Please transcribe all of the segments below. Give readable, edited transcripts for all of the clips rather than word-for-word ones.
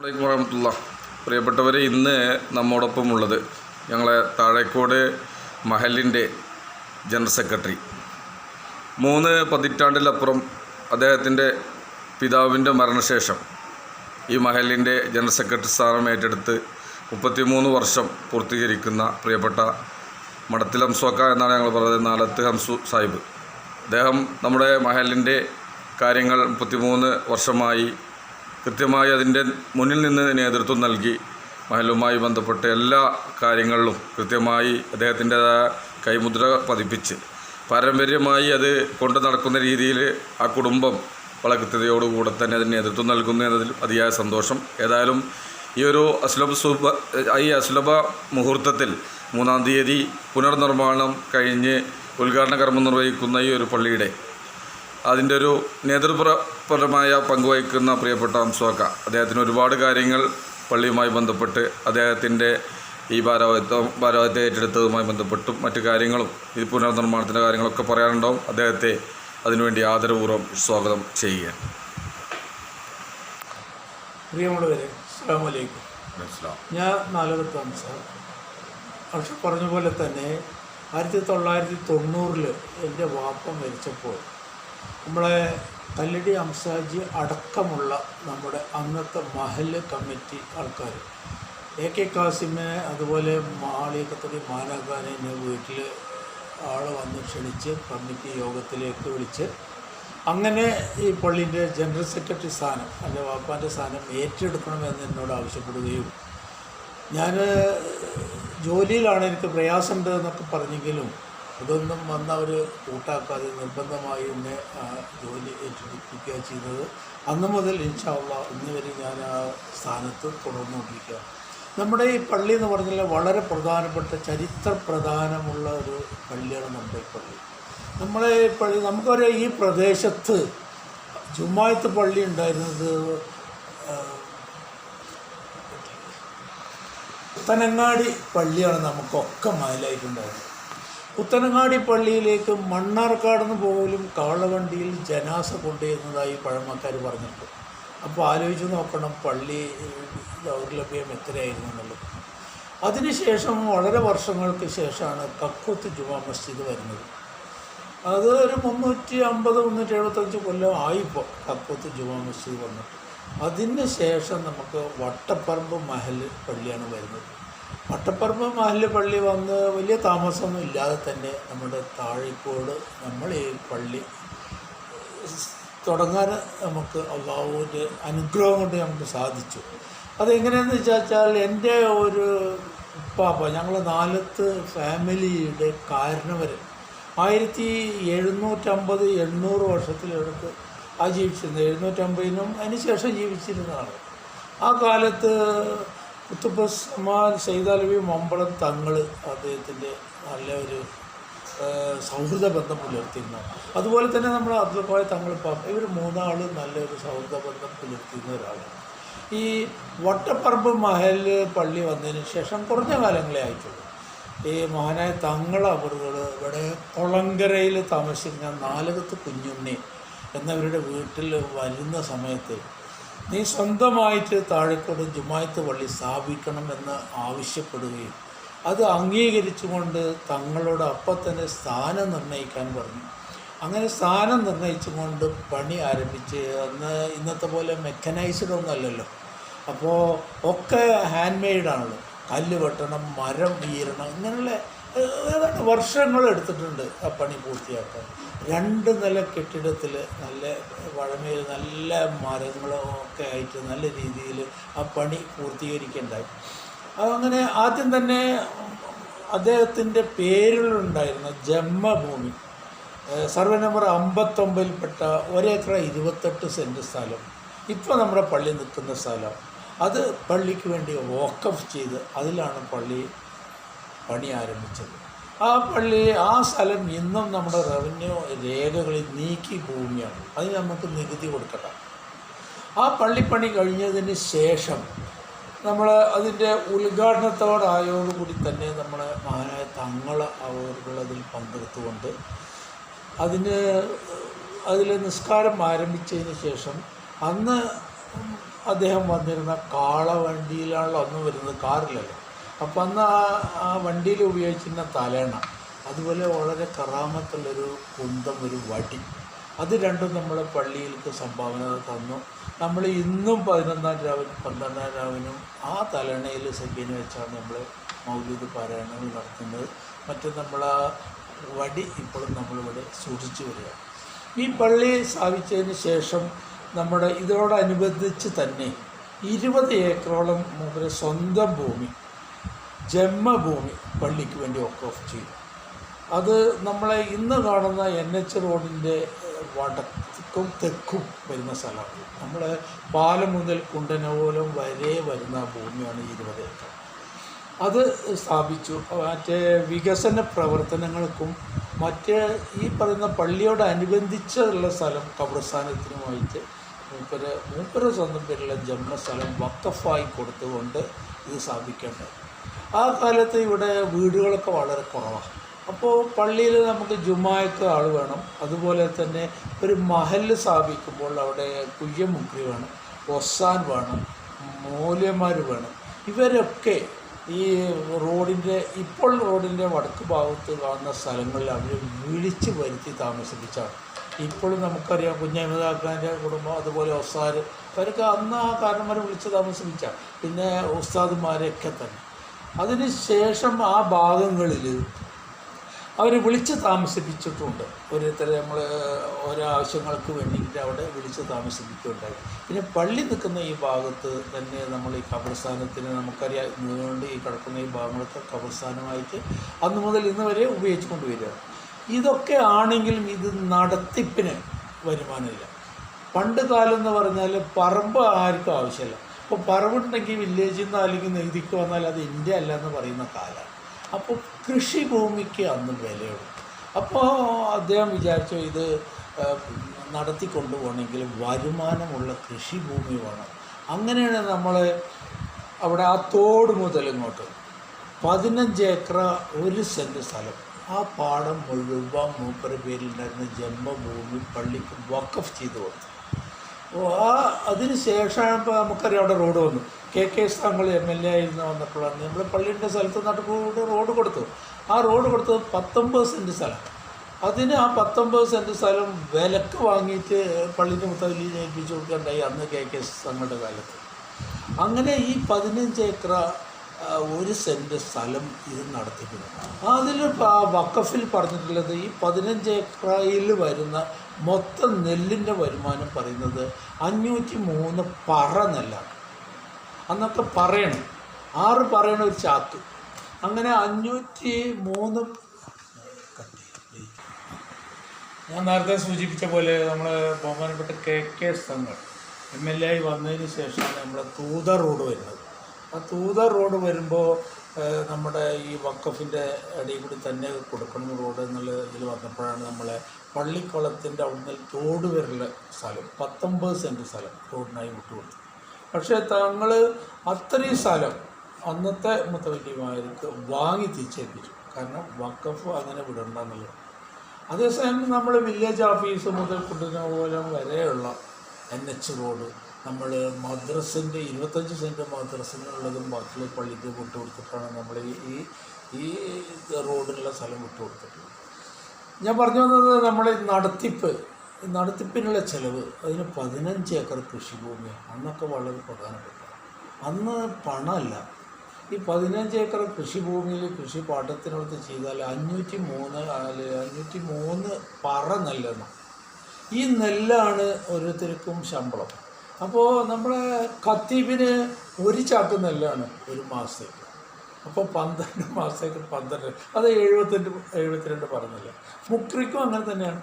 വറഹ്മത്തുള്ളാ. പ്രിയപ്പെട്ടവരെ, ഇന്ന് നമ്മോടൊപ്പം ഉള്ളത് ഞങ്ങളെ താഴേക്കോട് മഹലിൻ്റെ ജനറൽ സെക്രട്ടറി. 3 പതിറ്റാണ്ടിലപ്പുറം അദ്ദേഹത്തിൻ്റെ പിതാവിൻ്റെ മരണശേഷം ഈ മഹലിൻ്റെ ജനറൽ സെക്രട്ടറി സ്ഥാനം ഏറ്റെടുത്ത് 33 വർഷം പൂർത്തീകരിക്കുന്ന പ്രിയപ്പെട്ട മഠത്തിൽ ഹംസുക്ക എന്നാണ് ഞങ്ങൾ പറയുന്നത്, നാലത്ത് ഹംസു സാഹിബ്. അദ്ദേഹം നമ്മുടെ മഹലിൻ്റെ കാര്യങ്ങൾ 33 വർഷമായി കൃത്യമായി അതിൻ്റെ മുന്നിൽ നിന്ന് നേതൃത്വം നൽകി മഹലുമായി ബന്ധപ്പെട്ട എല്ലാ കാര്യങ്ങളിലും കൃത്യമായി അദ്ദേഹത്തിൻ്റെതായ കൈമുദ്ര പതിപ്പിച്ച് പാരമ്പര്യമായി അത് കൊണ്ട് നടക്കുന്ന രീതിയിൽ ആ കുടുംബം വളരെ കൃത്യതയോടുകൂടെ തന്നെ അതിന് നേതൃത്വം നൽകുന്നു എന്നതിൽ അതിയായ സന്തോഷം. ഏതായാലും ഈ ഒരു അസുലഭ മുഹൂർത്തത്തിൽ 3-ാം തീയതി പുനർനിർമ്മാണം കഴിഞ്ഞ് ഉദ്ഘാടന കർമ്മം നിർവഹിക്കുന്ന ഈ ഒരു പള്ളിയുടെ അതിൻ്റെ ഒരു നേതൃപരമായ പങ്കുവഹിക്കുന്ന പ്രിയപ്പെട്ട ഹംസുക്ക, അദ്ദേഹത്തിന് ഒരുപാട് കാര്യങ്ങൾ പള്ളിയുമായി ബന്ധപ്പെട്ട് അദ്ദേഹത്തിൻ്റെ ഈ ഭാരവാഹിത്വം ഏറ്റെടുത്തതുമായി ബന്ധപ്പെട്ടും മറ്റു കാര്യങ്ങളും ഈ പുനർനിർമ്മാണത്തിൻ്റെ കാര്യങ്ങളൊക്കെ പറയാനുണ്ടാവും. അദ്ദേഹത്തെ അതിനുവേണ്ടി ആദരപൂർവ്വം സ്വാഗതം ചെയ്യുകയാണ്. പ്രിയമുള്ളവരെ, അസ്സലാമു അലൈക്കും. ഞാൻ നാലകത്ത് ഹംസ. പക്ഷെ പറഞ്ഞ പോലെ തന്നെ 1990 എൻ്റെ വാപ്പ മരിച്ചപ്പോൾ നമ്മളെ കല്ലടി ഹംസാജി അടക്കമുള്ള നമ്മുടെ അന്നത്തെ മഹല്ല് കമ്മിറ്റി ആൾക്കാർ AK കാസിമെ, അതുപോലെ മാളികത്തടി മാനാഖാനെ എൻ്റെ വീട്ടിൽ ആളെ വന്ന് ക്ഷണിച്ച് കമ്മിറ്റി യോഗത്തിലേക്ക് വിളിച്ച് അങ്ങനെ ഈ പള്ളീൻ്റെ ജനറൽ സെക്രട്ടറി സ്ഥാനം, എൻ്റെ വാപ്പാൻ്റെ സ്ഥാനം ഏറ്റെടുക്കണമെന്ന് എന്നോട് ആവശ്യപ്പെടുകയും ഞാൻ ജോലിയിലാണ്, എനിക്ക് പ്രയാസമുണ്ട് എന്നൊക്കെ പറഞ്ഞെങ്കിലും ഇതൊന്നും വന്ന് അവർ കൂട്ടാക്കാതെ നിർബന്ധമായി എന്നെ ജോലി ഏറ്റെടുപ്പിക്കുക ചെയ്തത്. അന്ന് മുതൽ ഇൻഷാ അല്ലാഹ് ഇന്ന് വരെ ഞാൻ ആ സ്ഥാനത്ത് തുടർന്നുകൊണ്ടിരിക്കുക. നമ്മുടെ ഈ പള്ളി എന്ന് പറഞ്ഞാൽ വളരെ പ്രധാനപ്പെട്ട ചരിത്ര പ്രധാനമുള്ള ഒരു പള്ളിയാണ് നമ്മുടെ ഈ പള്ളി. നമ്മളെ ഈ പള്ളി നമുക്കറിയാം, ഈ പ്രദേശത്ത് ജുമാഅത്ത് പള്ളി ഉണ്ടായിരുന്നത് പുത്തനങ്ങാടി പള്ളിയാണ് നമുക്കൊക്കെ മതിലായിട്ടുണ്ടായിരുന്നത്. പുത്തനങ്ങാടി പള്ളിയിലേക്ക് മണ്ണാർക്കാട് നിന്ന് പോലും കാളവണ്ടിയിൽ ജനാസ കൊണ്ടുവരുന്നതായി പഴമക്കാർ പറഞ്ഞിട്ടുണ്ട്. അപ്പോൾ ആലോചിച്ച് നോക്കണം പള്ളി ദൗർലഭ്യം എത്രയായിരുന്നു എന്നുള്ളത്. അതിനുശേഷം വളരെ വർഷങ്ങൾക്ക് ശേഷമാണ് കക്കോത്ത് ജുമാ മസ്ജിദ് വരുന്നത്. അത് ഒരു 350-375 കൊല്ലം ആയിപ്പോൾ കക്കോത്ത് ജുമാ മസ്ജിദ് വന്നിട്ട്. അതിന് ശേഷം നമുക്ക് വട്ടപ്പറമ്പ് മഹല് പള്ളിയാണ് വരുന്നത്. വട്ടപ്പറമ്പ് മഹല് പള്ളി വന്ന് വലിയ താമസമൊന്നും ഇല്ലാതെ തന്നെ നമ്മുടെ താഴേക്കോട് നമ്മൾ ഈ പള്ളി തുടങ്ങാൻ നമുക്ക് അള്ളാഹുവിൻ്റെ അനുഗ്രഹം കൊണ്ട് നമുക്ക് സാധിച്ചു. അതെങ്ങനെയാണെന്ന് വെച്ചാൽ എൻ്റെ ഒരു ഉപ്പാപ്പ, ഞങ്ങൾ നാലത്ത് ഫാമിലിയുടെ കാരണവർ 1750-800 വർഷത്തിലെടുത്ത് ജീവിച്ചിരുന്നത്. 750-നും അതിന് ശേഷം ജീവിച്ചിരുന്നതാണ്. ആ കാലത്ത് കുത്തുബ് സമാൻ സൈദാലവി മമ്പളം തങ്ങൾ അദ്ദേഹത്തിൻ്റെ നല്ല ഒരു സൗഹൃദ ബന്ധം പുലർത്തിയിരുന്നു. അതുപോലെ തന്നെ നമ്മൾ അബ്ദുൽ തങ്ങൾ ഇവർ 3 ആളും നല്ലൊരു സൗഹൃദ ബന്ധം പുലർത്തിയിരുന്ന ഒരാളാണ്. ഈ വട്ടപ്പറമ്പ് മഹല് പള്ളി വന്നതിന് ശേഷം കുറഞ്ഞ കാലങ്ങളെ ആയിട്ടുള്ളൂ. ഈ മഹാനായ തങ്ങൾ അവറുകൾ ഇവിടെ കൊളങ്കരയിൽ താമസിക്കുന്ന നാലകത്ത് കുഞ്ഞുണ്ണി എന്നവരുടെ വീട്ടിൽ വരുന്ന സമയത്ത് നീ സ്വന്തമായിട്ട് താഴേക്കോട് ജുമാഅത്ത് പള്ളി സ്ഥാപിക്കണമെന്ന് ആവശ്യപ്പെടുകയും അത് അംഗീകരിച്ചുകൊണ്ട് തങ്ങളോട് അപ്പം തന്നെ സ്ഥാനം നിർണ്ണയിക്കാൻ പറഞ്ഞു. അങ്ങനെ സ്ഥാനം നിർണ്ണയിച്ചുകൊണ്ട് പണി ആരംഭിച്ച്. അന്ന് ഇന്നത്തെ പോലെ മെക്കനൈസ്ഡ് ഒന്നുമല്ലല്ലോ, അപ്പോൾ ഒക്കെ ഹാൻഡ് മെയ്ഡാണല്ലോ. കല്ല് വെട്ടണം, മരം വീരണം, ഇങ്ങനെയുള്ള ഏതാണ്ട് വർഷങ്ങൾ എടുത്തിട്ടുണ്ട് ആ പണി പൂർത്തിയാക്കാൻ. 2 നില കെട്ടിടത്തിൽ നല്ല വഴമയിൽ നല്ല മരങ്ങളൊക്കെ ആയിട്ട് നല്ല രീതിയിൽ ആ പണി പൂർത്തീകരിക്കേണ്ടായി. അതങ്ങനെ ആദ്യം തന്നെ അദ്ദേഹത്തിൻ്റെ പേരിലുണ്ടായിരുന്ന ജന്മഭൂമി സർവേ നമ്പർ 59-ൽപ്പെട്ട 1 ഏക്കർ 28 സെൻറ്റ് സ്ഥലം, ഇപ്പോൾ നമ്മുടെ പള്ളി നിൽക്കുന്ന സ്ഥലം, അത് പള്ളിക്ക് വേണ്ടി വഖഫ് ചെയ്ത് അതിലാണ് പണി ആരംഭിച്ചത്. ആ പള്ളി, ആ സ്ഥലം ഇന്നും നമ്മുടെ റവന്യൂ രേഖകളിൽ നീക്കി ഭൂമിയാണ്. അതിന് നമുക്ക് നികുതി കൊടുക്കണം. ആ പള്ളിപ്പണി കഴിഞ്ഞതിന് ശേഷം നമ്മൾ അതിൻ്റെ ഉദ്ഘാടനത്തോടായോടുകൂടി തന്നെ നമ്മളെ മഹാനായ തങ്ങൾ അവരുള്ളതിൽ പങ്കെടുത്തുകൊണ്ട് അതിൽ നിസ്കാരം ആരംഭിച്ചതിന് ശേഷം അന്ന് അദ്ദേഹം വന്നിരുന്ന കാളവണ്ടിയിലാണല്ലോ അന്ന് വരുന്നത്, കാറിലല്ലോ. അപ്പം അന്ന് ആ വണ്ടിയിൽ ഉപയോഗിച്ചിരുന്ന തലേണ, അതുപോലെ വളരെ കറാമത്തുള്ളൊരു കുന്തം, ഒരു വടി, അത് രണ്ടും നമ്മൾ പള്ളിയിലേക്ക് സംഭാവന തന്നു. നമ്മൾ ഇന്നും 11-ാം രാവിനും 12-ാം രാവിനും ആ തലേണയിൽ സക്കീന വെച്ചാണ് നമ്മൾ മൗലൂദ് പാരായണങ്ങൾ നടത്തുന്നത്. മറ്റു നമ്മൾ ആ വടി ഇപ്പോഴും നമ്മളിവിടെ സൂക്ഷിച്ചു വരിക. ഈ പള്ളി സ്ഥാപിച്ചതിന് ശേഷം നമ്മുടെ ഇതോടനുബന്ധിച്ച് തന്നെ 20 ഏക്കറോളം മൂപ്പര് സ്വന്തം ഭൂമി, ജന്മഭൂമി പള്ളിക്ക് വേണ്ടി വഖഫ് ചെയ്തു. അത് നമ്മളെ ഇന്ന് കാണുന്ന NH റോഡിൻ്റെ വടക്കും തെക്കും വരുന്ന സ്ഥലമാണ്. നമ്മളെ പാലം മുതൽ കുണ്ടനോലം വരെ വരുന്ന ഭൂമിയാണ് 20 ഏക്കർ. അത് സ്ഥാപിച്ചു. മറ്റേ വികസന പ്രവർത്തനങ്ങൾക്കും മറ്റ് ഈ പറയുന്ന പള്ളിയോടനുബന്ധിച്ചുള്ള സ്ഥലം ഖബർസ്ഥാനത്തിനുമായിട്ട് മൂപ്പര് സ്വന്തം പേരിലുള്ള ജന്മസ്ഥലം വഖഫായി കൊടുത്തുകൊണ്ട് ഇത് സ്ഥാപിക്കേണ്ടത്. ആ കാലത്ത് ഇവിടെ വീടുകളൊക്കെ വളരെ കുറവാണ്. അപ്പോൾ പള്ളിയിൽ നമുക്ക് ജുമായ്ക്ക് ആൾ വേണം, അതുപോലെ തന്നെ ഒരു മഹല്ല് സ്ഥാപിക്കുമ്പോൾ അവിടെ കുയ്യമുക്രി വേണം, ഒസാൻ വേണം, മൂല്യന്മാർ വേണം. ഇവരൊക്കെ ഈ റോഡിൻ്റെ വടക്ക് ഭാഗത്ത് കാണുന്ന സ്ഥലങ്ങളിൽ അവർ വിളിച്ച് വരുത്തി താമസിപ്പിച്ചാണ്. ഇപ്പോഴും നമുക്കറിയാം കുഞ്ഞഹമ്മദാഖാൻ്റെ കുടുംബം, അതുപോലെ ഒസാർ, അവരൊക്കെ അന്ന് ആ കാരണന്മാരെ വിളിച്ച് താമസിപ്പിച്ച, പിന്നെ ഉസ്താദുമാരെയൊക്കെ തന്നെ. അതിന് ശേഷം ആ ഭാഗങ്ങളിൽ അവർ വിളിച്ച് താമസിപ്പിച്ചിട്ടുണ്ട്. ഓരോരുത്തരെ നമ്മൾ ഓരോ ആവശ്യങ്ങൾക്ക് വേണ്ടിയിട്ട് അവിടെ വിളിച്ച് താമസിപ്പിക്കുകയുണ്ടായി. പിന്നെ പള്ളി നിൽക്കുന്ന ഈ ഭാഗത്ത് തന്നെ നമ്മൾ ഈ ഖബർസ്ഥാനത്തിന് നമുക്കറിയാം, നീണ്ട് ഈ കിടക്കുന്ന ഈ ഭാഗങ്ങളൊക്കെ ഖബർസ്ഥാനമായിട്ട് അന്ന് മുതൽ ഇന്ന് വരെ ഉപയോഗിച്ച് കൊണ്ടുവരികയാണ്. ഇതൊക്കെ ആണെങ്കിലും ഇത് നടത്തിപ്പിന് വരുമാനമില്ല. പണ്ട് കാലം എന്ന് പറഞ്ഞാൽ പറമ്പ് ആർക്കും ആവശ്യമില്ല. അപ്പോൾ പറമ്പുണ്ടെങ്കിൽ വില്ലേജിൽ നിന്ന് അല്ലെങ്കിൽ നെയ്തിക്ക് വന്നാൽ അത് ഇന്ത്യ അല്ല എന്ന് പറയുന്ന കാലമാണ്. അപ്പോൾ കൃഷിഭൂമിക്ക് അന്ന് വിലയുള്ളൂ. അപ്പോൾ അദ്ദേഹം വിചാരിച്ചു ഇത് നടത്തിക്കൊണ്ടുപോകണമെങ്കിൽ വരുമാനമുള്ള കൃഷിഭൂമി വേണം. അങ്ങനെയാണ് നമ്മൾ അവിടെ ആ തോട് മുതൽ ഇങ്ങോട്ട് 15 ഏക്കർ 1 സെൻറ്റ് സ്ഥലം, ആ പാടം മുഴുവൻ മൂപ്പരുടെ പേരിലുണ്ടായിരുന്ന ജന്മഭൂമി പള്ളിക്ക് വഖഫ് ചെയ്ത് കൊടുത്തു. അപ്പോൾ അതിന് ശേഷമാണ് ഇപ്പോൾ നമുക്കറിയാം അവിടെ റോഡ് വന്നു. KK തങ്ങൾ MLA ആയിരുന്നു വന്നപ്പോഴാണ് നമ്മൾ പള്ളിയുടെ സ്ഥലത്ത് നടുക്കൂടെ റോഡ് കൊടുത്തു. ആ റോഡ് കൊടുത്തത് 19 സെൻറ്റ് സ്ഥലം. അതിന് ആ 19 സെൻറ്റ് സ്ഥലം വിലക്ക് വാങ്ങിയിട്ട് പള്ളിൻ്റെ മുത്തവലി ഏൽപ്പിച്ചു കൊടുക്കുകയുണ്ടായി അന്ന് KK തങ്ങളുടെ കാലത്ത്. അങ്ങനെ ഈ 15 ഏക്കർ 1 സെൻറ്റ് സ്ഥലം ഇത് നടത്തിക്കുന്നു. അതിൽ വഖഫിൽ പറഞ്ഞിട്ടുള്ളത് ഈ 15 ഏക്കറിൽ വരുന്ന മൊത്തം നെല്ലിൻ്റെ വരുമാനം പറയുന്നത് 503 പറ നെല്ലാണ്. അന്നൊക്കെ പറയണം 6 പറയണ ഒരു ചാക്ക്. അങ്ങനെ 503. ഞാൻ നേരത്തെ സൂചിപ്പിച്ച പോലെ നമ്മൾ ബഹുമാനപ്പെട്ട KK തങ്ങൾ MLA ആയി വന്നതിന് ശേഷം നമ്മൾ തൂതർ റോഡ് വരുന്നത്. ആ തൂതർ റോഡ് വരുമ്പോൾ നമ്മുടെ ഈ വഖഫിൻ്റെ ഇടയിൽ കൂടി തന്നെ കൊടുക്കണം റോഡ് എന്നുള്ള ഇതിൽ വന്നപ്പോഴാണ് നമ്മളെ പള്ളിക്കുളത്തിൻ്റെ അവിടുന്ന് തോട് വരെയുള്ള സ്ഥലം 19 സെൻറ്റ് സ്ഥലം റോഡിനായി വിട്ടുകൊടുത്തു. പക്ഷേ തങ്ങൾ അത്രയും സ്ഥലം അന്നത്തെ മുത്തവല്ലിമാർക്ക് വാങ്ങി തിരിച്ചേൽപ്പിച്ചു. കാരണം വഖഫ് അങ്ങനെ വിടണ്ടെന്നുള്ളത്. അതേസമയം നമ്മൾ വില്ലേജ് ഓഫീസ് മുതൽ കുണ്ടനോലം വരെയുള്ള NH റോഡ് നമ്മൾ മദ്രസിൻ്റെ 25 സെൻറ്റ് മദ്രസിനുള്ളതും ബാക്കിയുള്ള പള്ളിക്ക് വിട്ടുകൊടുത്തിട്ടാണ് നമ്മൾ ഈ റോഡിനുള്ള സ്ഥലം വിട്ടുകൊടുത്തിട്ടുള്ളത്. ഞാൻ പറഞ്ഞു വന്നത് നമ്മൾ നടത്തിപ്പിനുള്ള ചിലവ് അതിന് 15 ഏക്കർ കൃഷിഭൂമിയാണ്. അന്നൊക്കെ വളരെ പ്രധാനപ്പെട്ട, അന്ന് പണമല്ല. ഈ 15 ഏക്കർ കൃഷിഭൂമിയിൽ കൃഷി പാട്ടത്തിനടുത്ത് ചെയ്താൽ 503 പറ നെല്ലാണ്. ഈ നെല്ലാണ് ഓരോരുത്തർക്കും ശമ്പളം. അപ്പോൾ നമ്മളെ ഖത്തീബിന് 1 ചാക്ക് നെല്ലാണ് ഒരു മാസത്തേക്ക്. അപ്പോൾ 12 മാസത്തേക്ക് 12, അത് 72 പറഞ്ഞില്ല. മുക്രിക്കും അങ്ങനെ തന്നെയാണ്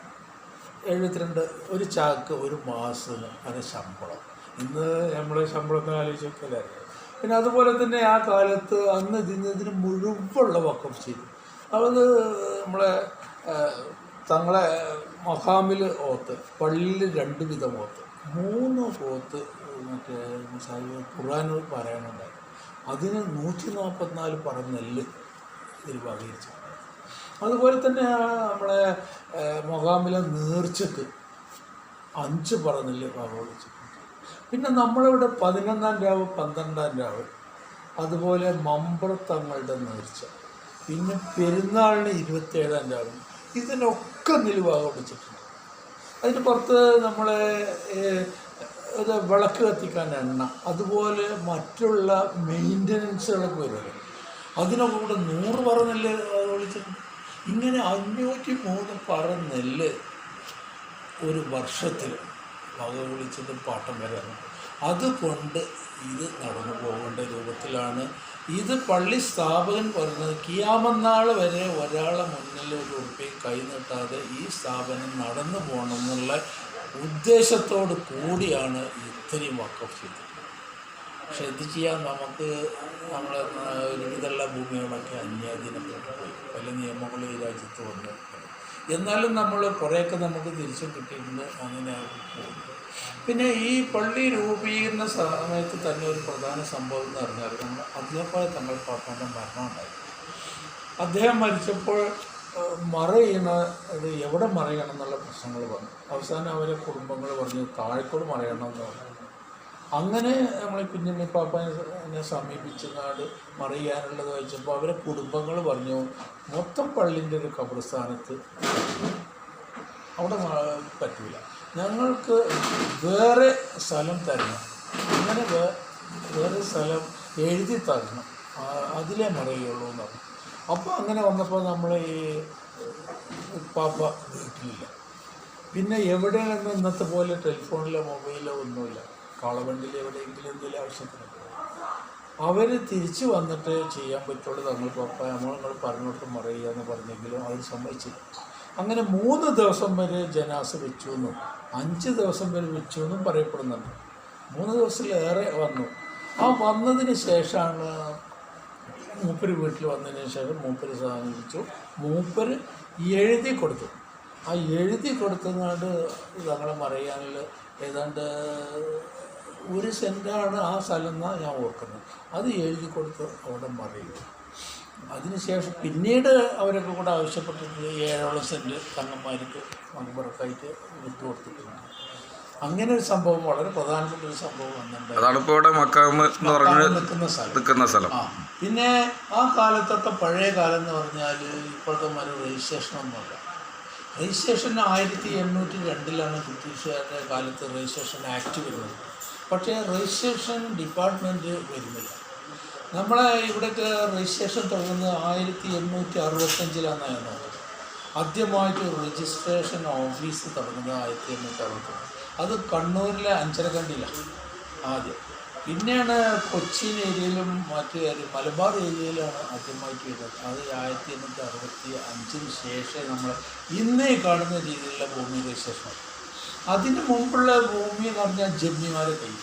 72 ഒരു ചാക്ക് ഒരു മാസത്തിന് അതിന് ശമ്പളം. ഇന്ന് നമ്മൾ ശമ്പളം ആലോചിച്ച് നോക്കിയാലായിരുന്നു. പിന്നെ അതുപോലെ തന്നെ ആ കാലത്ത് അന്ന് ഇതിന് മുഴുവനുള്ള വഖഫ് ചെയ്തു. അത് നമ്മളെ തങ്ങളെ മഖാമിൽ ഓത്ത്, പള്ളിയിൽ 2 വിധം ഓത്ത്, 3 ഓത്ത് മറ്റേ ഖുർആൻ പറയാനുണ്ടായി. അതിന് 144 പറ നെല്ല് ഇതിൽ വകയിരിച്ചു. അതുപോലെ തന്നെ നമ്മളെ മഖാമിലെ നേർച്ചക്ക് 5 പറ നെല്ല് വകവളിച്ചു. പിന്നെ നമ്മളിവിടെ 11-ാം രാവ് 12-ാം രാവ് അതുപോലെ മമ്പുറത്തങ്ങളുടെ നേർച്ച, പിന്നെ പെരുന്നാളിന് 27-ാം രാവ്, ഇതിനൊക്കെ നിലുവാക പിടിച്ചിട്ടുണ്ട്. അതിന് പുറത്ത് നമ്മളെ ഇത് വിളക്ക് കത്തിക്കാൻ എണ്ണ, അതുപോലെ മറ്റുള്ള മെയിൻ്റനൻസുകളൊക്കെ വരുമല്ലോ, അതിനൊക്കെ കൂടെ 100 പറ നെല്ല് വിളിച്ചിട്ടുണ്ട്. ഇങ്ങനെ 503 പറ നെല്ല് ഒരു വർഷത്തിൽ വക വിളിച്ചിട്ട് പാട്ടം വരാണ്. അതുകൊണ്ട് ഇത് നടന്നു പോകേണ്ട രൂപത്തിലാണ്. ഇത് പള്ളി സ്ഥാപകൻ പറഞ്ഞത് കിയാമന്നാൾ വരെ ഒരാളെ മുന്നിൽ ഒരു ഉറുപ്പിക കൈ നീട്ടാതെ ഈ സ്ഥാപനം നടന്നു പോകണം എന്നുള്ള ഉദ്ദേശത്തോട് കൂടിയാണ് ഇത്രയും വഖഫ് ചെയ്തത്. പക്ഷെ ഇത് ചെയ്യാൻ നമുക്ക് നമ്മളെ ഒരുവിധമുള്ള ഭൂമികളൊക്കെ അന്യാധീനപ്പെട്ടു പോയി. പല നിയമങ്ങളും ഈ രാജ്യത്ത് വന്നു. എന്നാലും നമ്മൾ കുറേയൊക്കെ നമുക്ക് തിരിച്ചു കിട്ടിയിട്ടുണ്ട്. അങ്ങനെ പോകും. പിന്നെ ഈ പള്ളി രൂപീകരണ സമയത്ത് തന്നെ ഒരു പ്രധാന സംഭവം എന്ന് പറഞ്ഞാൽ നമ്മൾ അതിലപ്പോൾ തങ്ങൾ പാപ്പാൻ്റെ മരണം ഉണ്ടായി. അദ്ദേഹം മരിച്ചപ്പോൾ ഇത് എവിടെ മറയണം എന്നുള്ള പ്രശ്നങ്ങൾ പറഞ്ഞു. അവസാനം അവരെ കുടുംബങ്ങൾ പറഞ്ഞു താഴെക്കോട് മറയണം എന്ന് പറഞ്ഞു. അങ്ങനെ നമ്മൾ കുഞ്ഞമ്മി പാപ്പാനെ സമീപിച്ച് മറിയാനുള്ളത് വെച്ചപ്പോൾ അവരെ കുടുംബങ്ങൾ പറഞ്ഞു മൊത്തം പള്ളിൻ്റെ ഒരു ഖബർസ്ഥാനത്ത് അവിടെ പറ്റില്ല, ഞങ്ങൾക്ക് വേറെ സ്ഥലം തരണം, അങ്ങനെ വേറെ സ്ഥലം എഴുതി തരണം, അതിലേ മറയുള്ളൂ എന്ന് പറഞ്ഞു. അപ്പോൾ അങ്ങനെ വന്നപ്പോൾ നമ്മൾ ഈ പാപ്പ വീട്ടിലില്ല. പിന്നെ എവിടെയാണ് ഇന്നത്തെ പോലെ ടെലിഫോണിലോ മൊബൈലോ ഒന്നുമില്ല. കാളവണ്ടിയിൽ എവിടെയെങ്കിലും എന്തെങ്കിലും ആവശ്യത്തിന് അവർ തിരിച്ച് വന്നിട്ട് ചെയ്യാൻ പറ്റുള്ളൂ. തങ്ങൾ പാപ്പ നമ്മൾ പറഞ്ഞിട്ട് മറയുക എന്ന് പറഞ്ഞെങ്കിലും അവർ സമ്മതിച്ചില്ല. അങ്ങനെ 3 ദിവസം വരെ ജനാസ വെച്ചു എന്നും 5 ദിവസം വരെ വെച്ചു എന്നും പറയപ്പെടുന്നുണ്ട്. 3 ദിവസത്തിലേറെ വന്നു. ആ വന്നതിന് ശേഷമാണ് മൂപ്പര് വീട്ടിൽ വന്നതിന് ശേഷം മൂപ്പര് സാധിച്ചു, മൂപ്പര് എഴുതി കൊടുത്തു. ആ എഴുതി കൊടുത്തങ്ങാണ്ട് തങ്ങളെ മറയാനിൽ ഏതാണ്ട് 1 സെൻറ്റാണ് ആ സ്ഥലം എന്നാണ് ഞാൻ ഓർക്കുന്നത്. അത് എഴുതി കൊടുത്ത് അവിടെ മറയുക. അതിനുശേഷം പിന്നീട് അവരൊക്കെ കൂടെ ആവശ്യപ്പെട്ടിട്ട് 7 സെൻറ്റ് തങ്ങന്മാർക്ക് മക്ബറക്കായിട്ട് വിട്ടുകൊടുത്തിട്ടുണ്ട്. അങ്ങനെ ഒരു സംഭവം, വളരെ പ്രധാനപ്പെട്ട ഒരു സംഭവം വന്നിട്ടുണ്ട്. അതാണ് ഇപ്പോൾ ഇവിടെ മക്കാമ് എന്ന് പറഞ്ഞ് നിൽക്കുന്ന സ്ഥലം. പിന്നെ ആ കാലത്തൊക്കെ പഴയ കാലം എന്ന് പറഞ്ഞാൽ ഇപ്പോഴത്തെ ഒരു രജിസ്ട്രേഷനൊന്നുമില്ല. രജിസ്ട്രേഷൻ 1802 ബ്രിട്ടീഷുകാരുടെ കാലത്ത് രജിസ്ട്രേഷൻ ആക്ട് വരുന്നത്. പക്ഷേ രജിസ്ട്രേഷൻ ഡിപ്പാർട്ട്മെൻറ്റ് വരുന്നില്ല. നമ്മളെ ഇവിടെയൊക്കെ രജിസ്ട്രേഷൻ തുടങ്ങുന്നത് 1865 ആദ്യമായിട്ട് രജിസ്ട്രേഷൻ ഓഫീസ് തുടങ്ങുന്നത് 1865. അത് കണ്ണൂരിലെ അഞ്ചരക്കണ്ടിയിലാണ് ആദ്യം. പിന്നെയാണ് കൊച്ചിൻ ഏരിയയിലും മറ്റു മലബാർ ഏരിയയിലാണ് ആദ്യമായിട്ട് വരുന്നത്. അത് 1865 ശേഷം നമ്മൾ ഇന്നേ കാണുന്ന രീതിയിലുള്ള ഭൂമി രജിസ്ട്രേഷൻ. അതിന് മുമ്പുള്ള ഭൂമി എന്ന് പറഞ്ഞാൽ ജന്മിമാരെ കയ്യിൽ.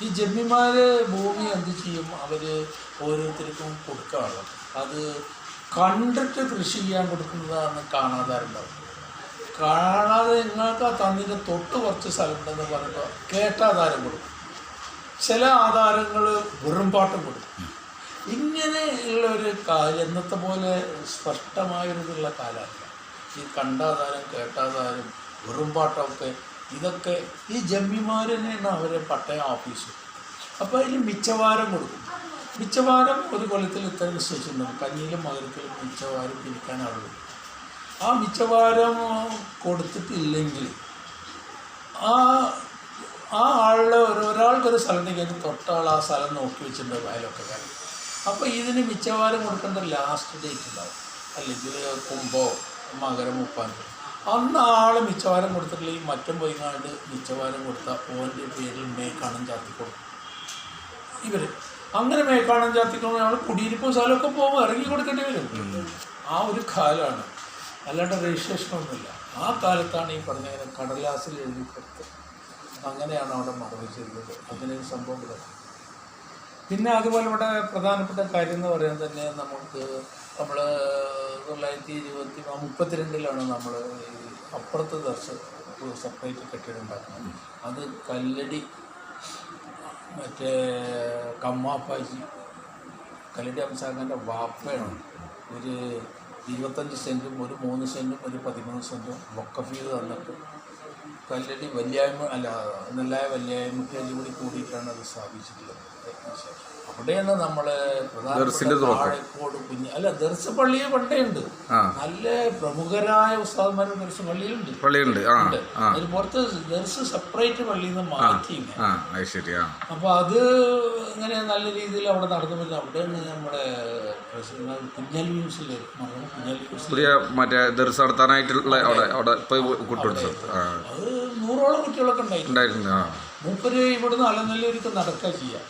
ഈ ജന്മിമാർ ഭൂമി എന്ത് ചെയ്യും, അവർ ഓരോരുത്തർക്കും കൊടുക്കാറുള്ളത്. അത് കണ്ടിട്ട് കൃഷി ചെയ്യാൻ കൊടുക്കുന്നതാണ് കാണാതാരുണ്ടാവും. കാണാതെ നിങ്ങൾക്ക് ആ തന്നിൻ്റെ തൊട്ട് കുറച്ച് സ്ഥലമുണ്ടെന്ന് പറയുമ്പോൾ കേട്ടാധാരം കൊടുക്കും. ചില ആധാരങ്ങൾ വെറും പാട്ടം കൊടുക്കും. ഇങ്ങനെയുള്ളൊരു കാലം ഇന്നത്തെ പോലെ സ്പഷ്ടമായൊരിതുള്ള കാലമല്ല. ഈ കണ്ടാധാരം കേട്ടാധാരം വെറും പാട്ടമൊക്കെ ഇതൊക്കെ ഈ ജമ്മിമാരെന്നെയാണ് അവരെ പട്ടയ ഓഫീസ്. അപ്പോൾ അതിൽ മിച്ചവാരം കൊടുക്കും. മിച്ചവാരം ഒരു കൊല്ലത്തിൽ ഇത്ര നിശ്ചയിച്ചിട്ടുണ്ടാകും. കഞ്ഞിയിലും മകരത്തിലും മിച്ചവാരം പിരിക്കാൻ ആളുകൾ. ആ മിച്ചവാരം കൊടുത്തിട്ടില്ലെങ്കിൽ ആ ആളുടെ ഒരാൾക്കൊരു സ്ഥലം കഴിഞ്ഞ് തൊട്ടാൾ ആ സ്ഥലം നോക്കി വെച്ചിട്ടുണ്ട് വയലൊക്കെ കാര്യം. അപ്പോൾ ഇതിന് മിച്ചവാരം കൊടുക്കേണ്ട ലാസ്റ്റ് ഡേറ്റ് ഉണ്ടാവും, അല്ലെങ്കിൽ കുംഭോ മകരം 30 അന്ന് ആൾ മിച്ചവാരം കൊടുത്തിട്ടില്ലെങ്കിൽ മറ്റും പോയിങ്ങാണ്ട് മിച്ചവാരം കൊടുത്താൽ ഓൻ്റെ പേരിൽ മേക്കാണം ചാത്തി കൊടുക്കും. ഇവർ അങ്ങനെ മേക്കാണം ചാത്തിക്കുമ്പോൾ നമ്മൾ കുടിയിരിപ്പും സ്ഥലമൊക്കെ പോകുമ്പോൾ ഇറങ്ങി കൊടുക്കേണ്ടി വരും. ആ ഒരു കാലമാണ്, അല്ലാണ്ട് രജിസ്ട്രേഷനൊന്നുമില്ല. ആ കാലത്താണ് ഈ പറഞ്ഞ കടലാസിൽ എഴുതി കൊടുത്ത് അങ്ങനെയാണ് അവിടെ മറവ് ചെയ്തത്. അങ്ങനെയൊരു സംഭവം ഇവിടെ. പിന്നെ അതുപോലെ ഇവിടെ പ്രധാനപ്പെട്ട കാര്യം എന്ന് പറയാൻ തന്നെ നമുക്ക് നമ്മൾ 1932 നമ്മൾ ഈ അപ്പുറത്ത് സെപ്പറേറ്റ് കെട്ടിടം ഉണ്ടാക്കുന്നത്. അത് കല്ലടി മറ്റേ കമ്മാപ്പാജി കല്ലടി അംസാഖാൻ്റെ വാപ്പയാണ് ഒരു 25 സെൻറ്റും ഒരു 3 സെൻറ്റും ഒരു 13 സെൻറ്റും വഖഫ് ചെയ്ത് തന്നിട്ട് കല്ലടി വല്യായ്മ അല്ല നെല്ലായ വല്യായ്മയ്ക്ക് കൂടി കൂടിയിട്ടാണ് അത് സ്ഥാപിച്ചിട്ടുള്ളത്. അവിടെയാണ് നമ്മള് താഴെക്കോട് അല്ല ദർസ് പള്ളിയെ പണ്ടേ ഉണ്ട്. നല്ല പ്രമുഖരായ ഉസ്താദ്മാരും ദർസ് പള്ളിയിലുണ്ട്. അതിന് പുറത്ത് ദർസ് സെപ്പറേറ്റ് പള്ളിയിൽ നിന്ന് മാറ്റി. അപ്പൊ അത് ഇങ്ങനെ നല്ല രീതിയിൽ അവിടെ നടന്നു വരുന്നത്. അവിടെയാണ് നമ്മുടെ കുഞ്ഞൽ മ്യൂസില് അത് 100ഓളം കുട്ടികളൊക്കെ ഉണ്ടായിരുന്നു. മൂപ്പര് ഇവിടുന്ന് അലനല്ലൂർക്ക് നടക്കുക ചെയ്യാം.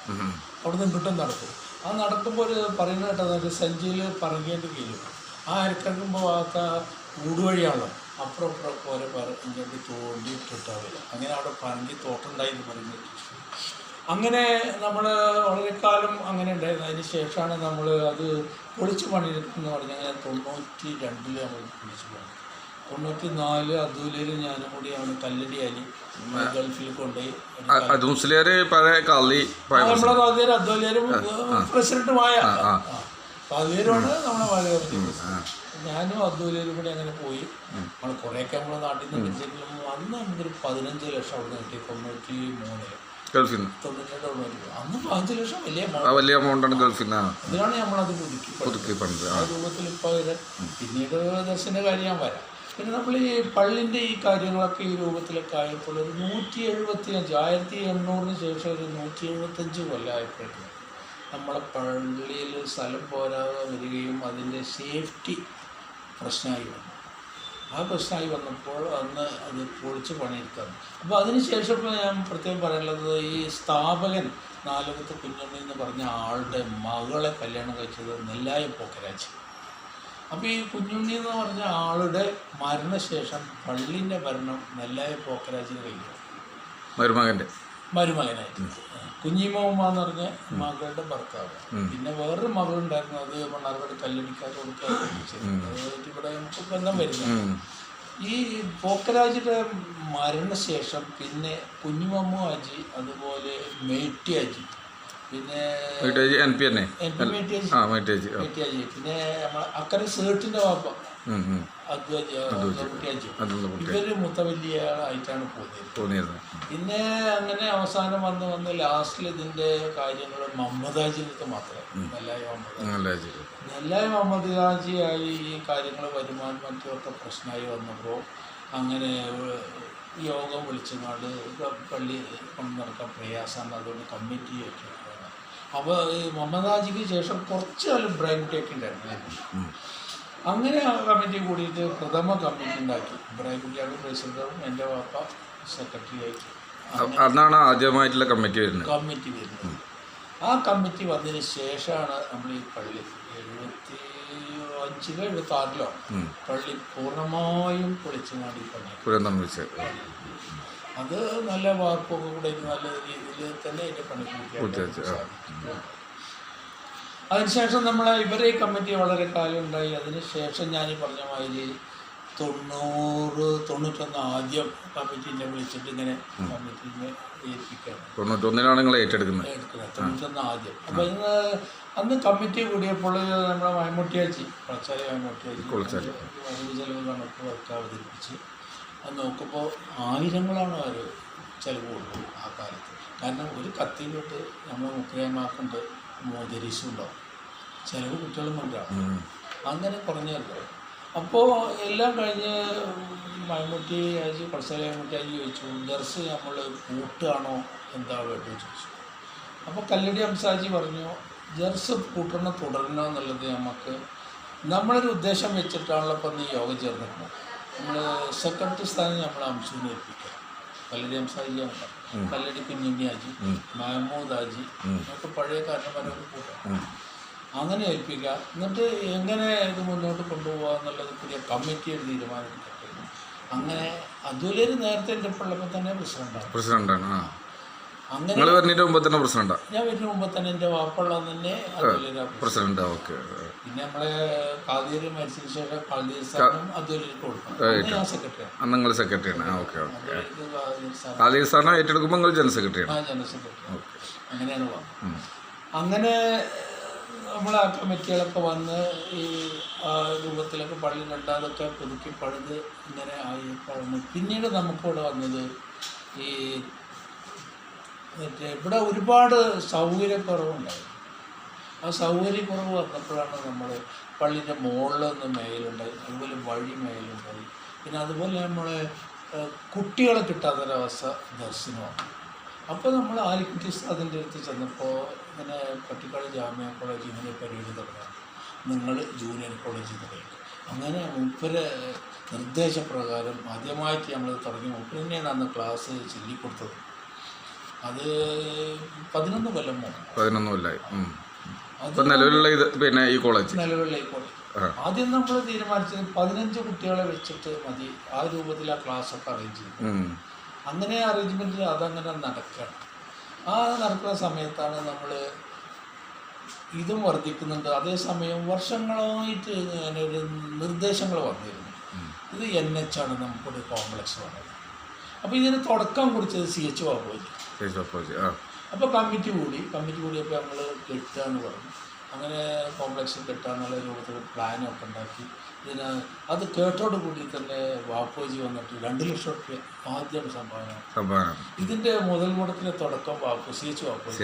അവിടുന്ന് ഇങ്ങോട്ടും നടക്കും. ആ നടക്കുമ്പോൾ ഒരു പറയുന്നത് കേട്ടത് ഒരു സഞ്ചിയിൽ പറങ്ങേണ്ടി കീഴും. ആ അരക്കുമ്പോൾ ഭാഗത്ത് ഊടുവഴിയാണല്ലോ, അപ്പുറം അപ്പുറം പോലെ ഇങ്ങോട്ട് തോണ്ടിയിട്ടിട്ടാവില്ല. അങ്ങനെ അവിടെ പറങ്കി തോട്ടുണ്ടായി എന്ന് പറയുന്നത്. അങ്ങനെ നമ്മൾ വളരെ കാലം അങ്ങനെ ഉണ്ടായിരുന്നു. അതിന് ശേഷമാണ് നമ്മൾ അത് പൊളിച്ചു പണിയെടുക്കുന്നു പറഞ്ഞാൽ അങ്ങനെ 92 നമ്മൾ പൊളിച്ചു പണി. 94 അബ്ദുലേൽ ഞാനും കൂടിയാണ് കല്ലടി അലി ഗൾഫിൽ കൊണ്ടുപോയി. നമ്മളെ കാതിയർ അബ്ദുലേരും പ്രസിഡന്റുമായ കാതിയരുമാണ് നമ്മുടെ മലയാളത്തിൽ. ഞാനും അബ്ദുലേരും കൂടി അങ്ങനെ പോയി. നമ്മൾ കുറേയൊക്കെ നമ്മുടെ നാട്ടിൽ നിന്ന് വിളിച്ചെങ്കിലും അന്ന് നമുക്കൊരു 15 ലക്ഷം അവിടെ നിന്ന് കിട്ടി. 93 ഗൾഫിൽ നിന്ന് 92 അന്ന് 15 ലക്ഷം വലിയ എമൗണ്ടാണ് ഗൾഫിൽ നിന്ന്. അതിലാണ് നമ്മളത് പുതുക്കി ആ രൂപത്തിൽ ഇപ്പോൾ പിന്നീട് ദർശന കാര്യം ഞാൻ വരാം. പിന്നെ നമ്മൾ ഈ പള്ളിൻ്റെ ഈ കാര്യങ്ങളൊക്കെ ഈ രൂപത്തിലൊക്കെ ആയപ്പോൾ ഒരു 175 1800 ശേഷം ഒരു 175 കൊല്ലമായപ്പോഴേക്കും നമ്മളെ പള്ളിയിൽ സ്ഥലം പോരാതെ വരികയും അതിൻ്റെ സേഫ്റ്റി പ്രശ്നമായി വന്നു. ആ പ്രശ്നമായി വന്നപ്പോൾ അന്ന് അത് പൊളിച്ച് പണിയെടുക്കാറ്. അപ്പോൾ അതിനുശേഷം ഇപ്പോൾ ഞാൻ പ്രത്യേകം പറയാനുള്ളത് ഈ സ്ഥാപകൻ നാലകത്ത് കുഞ്ഞുണ്ണി എന്ന് പറഞ്ഞ ആളുടെ മകളെ കല്യാണം കഴിച്ചത് നെല്ലായ പോക്കരാച്ചി. അപ്പോൾ ഈ കുഞ്ഞുണ്ണി എന്ന് പറഞ്ഞ ആളുടെ മരണശേഷം പള്ളിൻ്റെ ഭരണം നെല്ലായ പോക്കരാജിന് കഴിഞ്ഞു. മരുമകനായിട്ട് കുഞ്ഞിമോമ്മ എന്ന് പറഞ്ഞ മകളുടെ ഭർത്താവ്. പിന്നെ വേറൊരു മകളുണ്ടായിരുന്നു, അത് മണ്ണാർക്കാട് കല്ലടിക്കാർ കൊടുക്കാറുണ്ട്. ഇവിടെ നമുക്ക് ബന്ധം വരുന്നത്. ഈ പോക്കരാജിയുടെ മരണശേഷം പിന്നെ കുഞ്ഞിമമ്മു ആജി, അതുപോലെ മേട്ടി ആജി, പിന്നെ പിന്നെ നമ്മളെ അക്കരെ സേട്ടിന്റെ വാപ്പ ഇവര് മുത്തവല്യ ആയിട്ടാണ് പോകുന്നത്. പിന്നെ അങ്ങനെ അവസാനം വന്ന് ലാസ്റ്റിൽ ഇതിന്റെ കാര്യങ്ങൾ മമ്മദാജിനടുത്ത് മാത്രമേ നെല്ലായ മമ്മദാജിയായി ഈ കാര്യങ്ങൾ വരുമാനം മറ്റുമൊക്കെ പ്രശ്നമായി വന്നപ്പോൾ അങ്ങനെ യോഗം വിളിച്ചങ്ങാണ്ട് പള്ളി കൊണ്ട് നടക്കാൻ പ്രയാസമാണ്, അതുകൊണ്ട് കമ്മിറ്റി ഒക്കെ. അപ്പോൾ ഈ മമ്മദാജിക്ക് ശേഷം കുറച്ച് കാലം ബ്രൈൻകുട്ടിയൊക്കെ ഉണ്ടായിരുന്നു. അങ്ങനെ ആ കമ്മിറ്റി കൂടിയിട്ട് പ്രഥമ കമ്മിറ്റി ഉണ്ടാക്കി. ബ്രൈൻകുട്ടിയാണ് പ്രസിഡന്റും എൻ്റെ വാപ്പ സെക്രട്ടറി ആയിട്ട്. അന്നാണ് ആദ്യമായിട്ടുള്ള കമ്മിറ്റി വരുന്നത്. ആ കമ്മിറ്റി വന്നതിന് ശേഷമാണ് നമ്മൾ ഈ പള്ളി 75 76 പള്ളി പൂർണ്ണമായും പൊളിച്ചു മാടി പണി. അത് നല്ല വാർപ്പൊക്കെ കൂടെ നല്ല രീതിയിൽ തന്നെ അതിൻ്റെ പണി പൂർത്തിയാക്കി. അതിനുശേഷം നമ്മളെ ഇവരെ ഈ കമ്മിറ്റി വളരെ കാലം ഉണ്ടായി. അതിനുശേഷം ഞാനീ പറഞ്ഞ മാതിരി 90 91 ആദ്യം കമ്മിറ്റീനെ വിളിച്ചിട്ട് ഇങ്ങനെ കമ്മിറ്റീനെ ഏൽപ്പിക്കുകയാണ്. 91 നിങ്ങൾ ഏറ്റെടുക്കുന്നത് 91 ആദ്യം. അപ്പോൾ ഇന്ന് അന്ന് കമ്മിറ്റി കൂടിയപ്പോൾ നമ്മുടെ മൈമുട്ടിയാച്ചി പളച്ചാലി മൈമുട്ടിയാച്ചി വരവ് ചെലവ് കണക്ക് ഒക്കെ അവതരിപ്പിച്ച് അത് നോക്കുമ്പോൾ ആയിരങ്ങളാണ് അവർ ചിലവ് കൊടുക്കും ആ കാലത്ത്. കാരണം ഒരു കത്തിയിലോട്ട് നമ്മൾ മുഖ്യമാക്കുന്നുണ്ട്, മോദരീസും ഉണ്ടാവും, ചിലവ് കുട്ടികളും കൊണ്ടാണ്. അങ്ങനെ പറഞ്ഞല്ലോ. അപ്പോൾ എല്ലാം കഴിഞ്ഞ് മൈമുട്ടി ആജി പളച്ചാലി മൈമുട്ടി ആജി ചോദിച്ചു, ദർസ് നമ്മൾ കൂട്ടുകയാണോ എന്താ വേണ്ടത് ചോദിച്ചു. അപ്പോൾ കല്ലടി ഹംസാജി പറഞ്ഞു, ദർസ് കൂട്ടണം തുടരണോ എന്നുള്ളത് നമ്മളൊരു ഉദ്ദേശം വെച്ചിട്ടാണല്ലോ ഇപ്പം നീ യോഗം ചേർന്നിട്ടുണ്ട്. നമ്മൾ സെക്രട്ടറി സ്ഥാനം നമ്മൾ അംശൂനെ ഏൽപ്പിക്കുക. കല്ലടി ഹംസാജിയാണ്, കല്ലടി കുഞ്ഞുണ്ണി ആജി, മഹമ്മൂദ് ആജി, നമുക്ക് പഴയ കാരണന്മാരൊക്കെ കൂട്ടാം. അങ്ങനെ ഏൽപ്പിക്കുക. എന്നിട്ട് എങ്ങനെ ഇത് മുന്നോട്ട് കൊണ്ടുപോകുക എന്നുള്ളത് പുതിയ കമ്മിറ്റിയുടെ തീരുമാനമെടുക്കട്ടെ. അങ്ങനെ അതുപോലെ നേരത്തെ എൻ്റെ പിള്ളപ്പോൾ തന്നെ പ്രസിഡന്റാണ്. അങ്ങനെ ഞാൻ വരുന്നതിന് മുമ്പ് തന്നെ എൻ്റെ വാപ്പുള്ള തന്നെ പ്രസിഡന്റ്. പിന്നെ നമ്മളെ കാതിയർ മരിച്ചതിന് ശേഷം കാതിയർ സ്ഥാനം അതുവരെ കൊടുക്കണം. ഞാൻ സെക്രട്ടറിയാണ്. General secretary. അങ്ങനെയാണ്. അങ്ങനെ നമ്മളെ ആ കമ്മിറ്റികളൊക്കെ വന്ന് ഈ ആ രൂപത്തിലൊക്കെ പള്ളി രണ്ടാമതൊക്കെ പുതുക്കി പണിത് ഇങ്ങനെ ആയിപ്പോഴുന്നു. പിന്നീട് നമുക്കിവിടെ വന്നത് ഈ മറ്റേ ഇവിടെ ഒരുപാട് സൗകര്യക്കുറവുണ്ടായി. ആ സൗകര്യക്കുറവ് വന്നപ്പോഴാണ് നമ്മൾ പള്ളിൻ്റെ മുകളിലൊന്ന് മേലുണ്ടായി, അതുപോലെ വഴി മേലുണ്ടായി. പിന്നെ അതുപോലെ നമ്മളെ കുട്ടികളെ കിട്ടാത്തൊരവസ്ഥ ദർശനമാണ്. അപ്പോൾ നമ്മൾ ആലിക്കുട്ടി അതിൻ്റെ അടുത്ത് ചെന്നപ്പോൾ ഇങ്ങനെ പട്ടിക്കാട് ജാമ്യ കോളേജ് ഇങ്ങനെ പരിപാടി തുടങ്ങാം, നിങ്ങൾ ജൂനിയർ കോളേജിൽ തുടങ്ങി. അങ്ങനെ മൂപ്പരെ നിർദ്ദേശപ്രകാരം ആദ്യമായിട്ട് നമ്മൾ തുടങ്ങി. മൂപ്പര് തന്നെയാണ് അന്ന് ക്ലാസ് ചൊല്ലിക്കൊടുത്തത്. അത് 11 കൊല്ലം മുമ്പ്. 11 കൊല്ലമായി. നിലവിലുള്ള ഇത് പിന്നെ ഈ കോളേജ് ആദ്യം നമ്മൾ തീരുമാനിച്ചത് 15 കുട്ടികളെ വെച്ചിട്ട് മതി, ആ രൂപത്തിൽ ആ ക്ലാസ്സൊക്കെ അറേഞ്ച് ചെയ്തു. അങ്ങനെ അറേഞ്ച്മെൻറ്റിൽ അതങ്ങനെ നടക്കണം. ആ നടക്കുന്ന സമയത്താണ് നമ്മൾ ഇതും വർദ്ധിക്കുന്നുണ്ട്. അതേസമയം വർഷങ്ങളായിട്ട് അങ്ങനെ ഒരു നിർദ്ദേശങ്ങൾ വന്നിരുന്നു, ഇത് NH ആണ് നമുക്കൊരു കോംപ്ലക്സ് വന്നത്. അപ്പോൾ ഇതിന് തുടക്കം കുറിച്ചത് CH ബാബുജി. അപ്പോൾ കമ്മിറ്റി കൂടിയപ്പോൾ നമ്മൾ കെട്ടുകയെന്ന് പറഞ്ഞു. അങ്ങനെ കോംപ്ലക്സ് കെട്ടാന്നുള്ള രൂപത്തിൽ പ്ലാനൊക്കെ ഉണ്ടാക്കി. അത് കേട്ടോട് കൂടി തന്നെ ബാപ്പുജി വന്നിട്ട് 2 ലക്ഷം രൂപ ആദ്യം സംഭാവന. ഇതിൻ്റെ മുതൽ മുടക്കിൻ്റെ തുടക്കം CH ബാപ്പുജി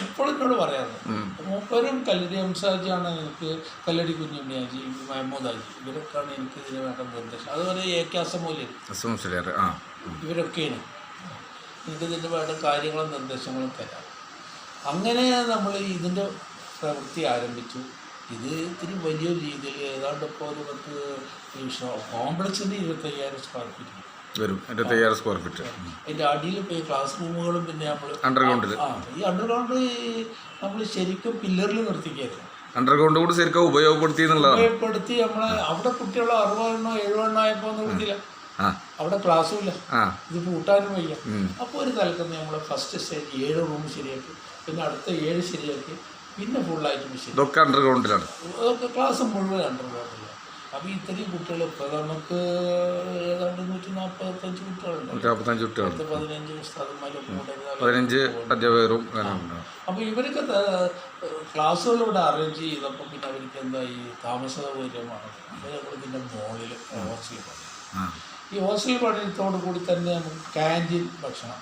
എപ്പോഴും എന്നോട് പറയാറുണ്ട്. മൂപ്പരും കല്ലടി ഹംസാജിയാണ് എനിക്ക്, കല്ലടി കുഞ്ഞുണ്ണിയാജി, മഹമ്മൂദാജി, ഇവരൊക്കെയാണ് എനിക്ക് ഇതിന് വേണ്ട നിർദ്ദേശം. അതുപോലെ AK അസമൂല്യൻ, ഇവരൊക്കെയാണ് എനിക്ക് ഇതിൻ്റെ വേണ്ട കാര്യങ്ങളും നിർദ്ദേശങ്ങളും തരാം. അങ്ങനെ നമ്മൾ ഇതിൻ്റെ പ്രവൃത്തി ആരംഭിച്ചു. ഇത് ഇത്തിരി വലിയ രീതിയിൽ ഏതാണ്ട് ഇപ്പോൾ ഒരു 10 കോംപ്ലക്സിൻ്റെ 25,000 സ്ക്വയർ ഫീറ്റ് വരും. 25,000 സ്ക്വയർ ഫീറ്റ്. അതിൻ്റെ അടിയിൽ ഇപ്പോൾ ഈ ക്ലാസ് റൂമുകളും പിന്നെ നമ്മൾ അണ്ടർഗ്രൗണ്ടിൽ ഈ അണ്ടർഗ്രൗണ്ട് നമ്മൾ ശരിക്കും പില്ലറിൽ നിർത്തിക്കായിരുന്നു. അണ്ടർഗ്രൗണ്ട് കൂടി ശരിക്കും ഉപയോഗപ്പെടുത്തി നമ്മളെ അവിടെ കുട്ടികൾ 60 എണ്ണോ 70 എണ്ണോ ആയപ്പോൾ ഒന്നും കിട്ടില്ല. അവിടെ ക്ലാസ്സും ഇല്ല, ഇത് പൂട്ടാനും വയ്യ. അപ്പോൾ ഒരു തലക്കുന്ന നമ്മൾ ഫസ്റ്റ് സ്റ്റേജ് 7 റൂം ശരിയാക്കി, പിന്നെ അടുത്ത 7 ശരിയാക്കി, പിന്നെ ഫുള്ളായിട്ട് ശരി ഇതൊക്കെ അണ്ടർഗ്രൗണ്ടിലാണ്. അതൊക്കെ ക്ലാസ് മുഴുവൻ അണ്ടർഗ്രൗണ്ടിലാണ്. അപ്പോൾ ഇത്രയും കുട്ടികൾ ഇപ്പോൾ നമുക്ക് ഏതാണ്ട് 145 കുട്ടികളുണ്ട്. 15 ഉസ്താദന്മാരൊക്കെ 15 അധ്യാപകരും. അപ്പോൾ ഇവരൊക്കെ ക്ലാസ്സുകൾ ഇവിടെ അറേഞ്ച് ചെയ്തപ്പോൾ പിന്നെ അവർക്ക് എന്തായി താമസ സൗകര്യമാണ്. അപ്പോൾ നമ്മൾ പിന്നെ മുകളിൽ ഹോസ്റ്റലിൽ പണി. ഈ ഹോസ്റ്റൽ പണിയത്തോടു കൂടി തന്നെ നമുക്ക് ക്യാൻറ്റീൻ ഭക്ഷണം.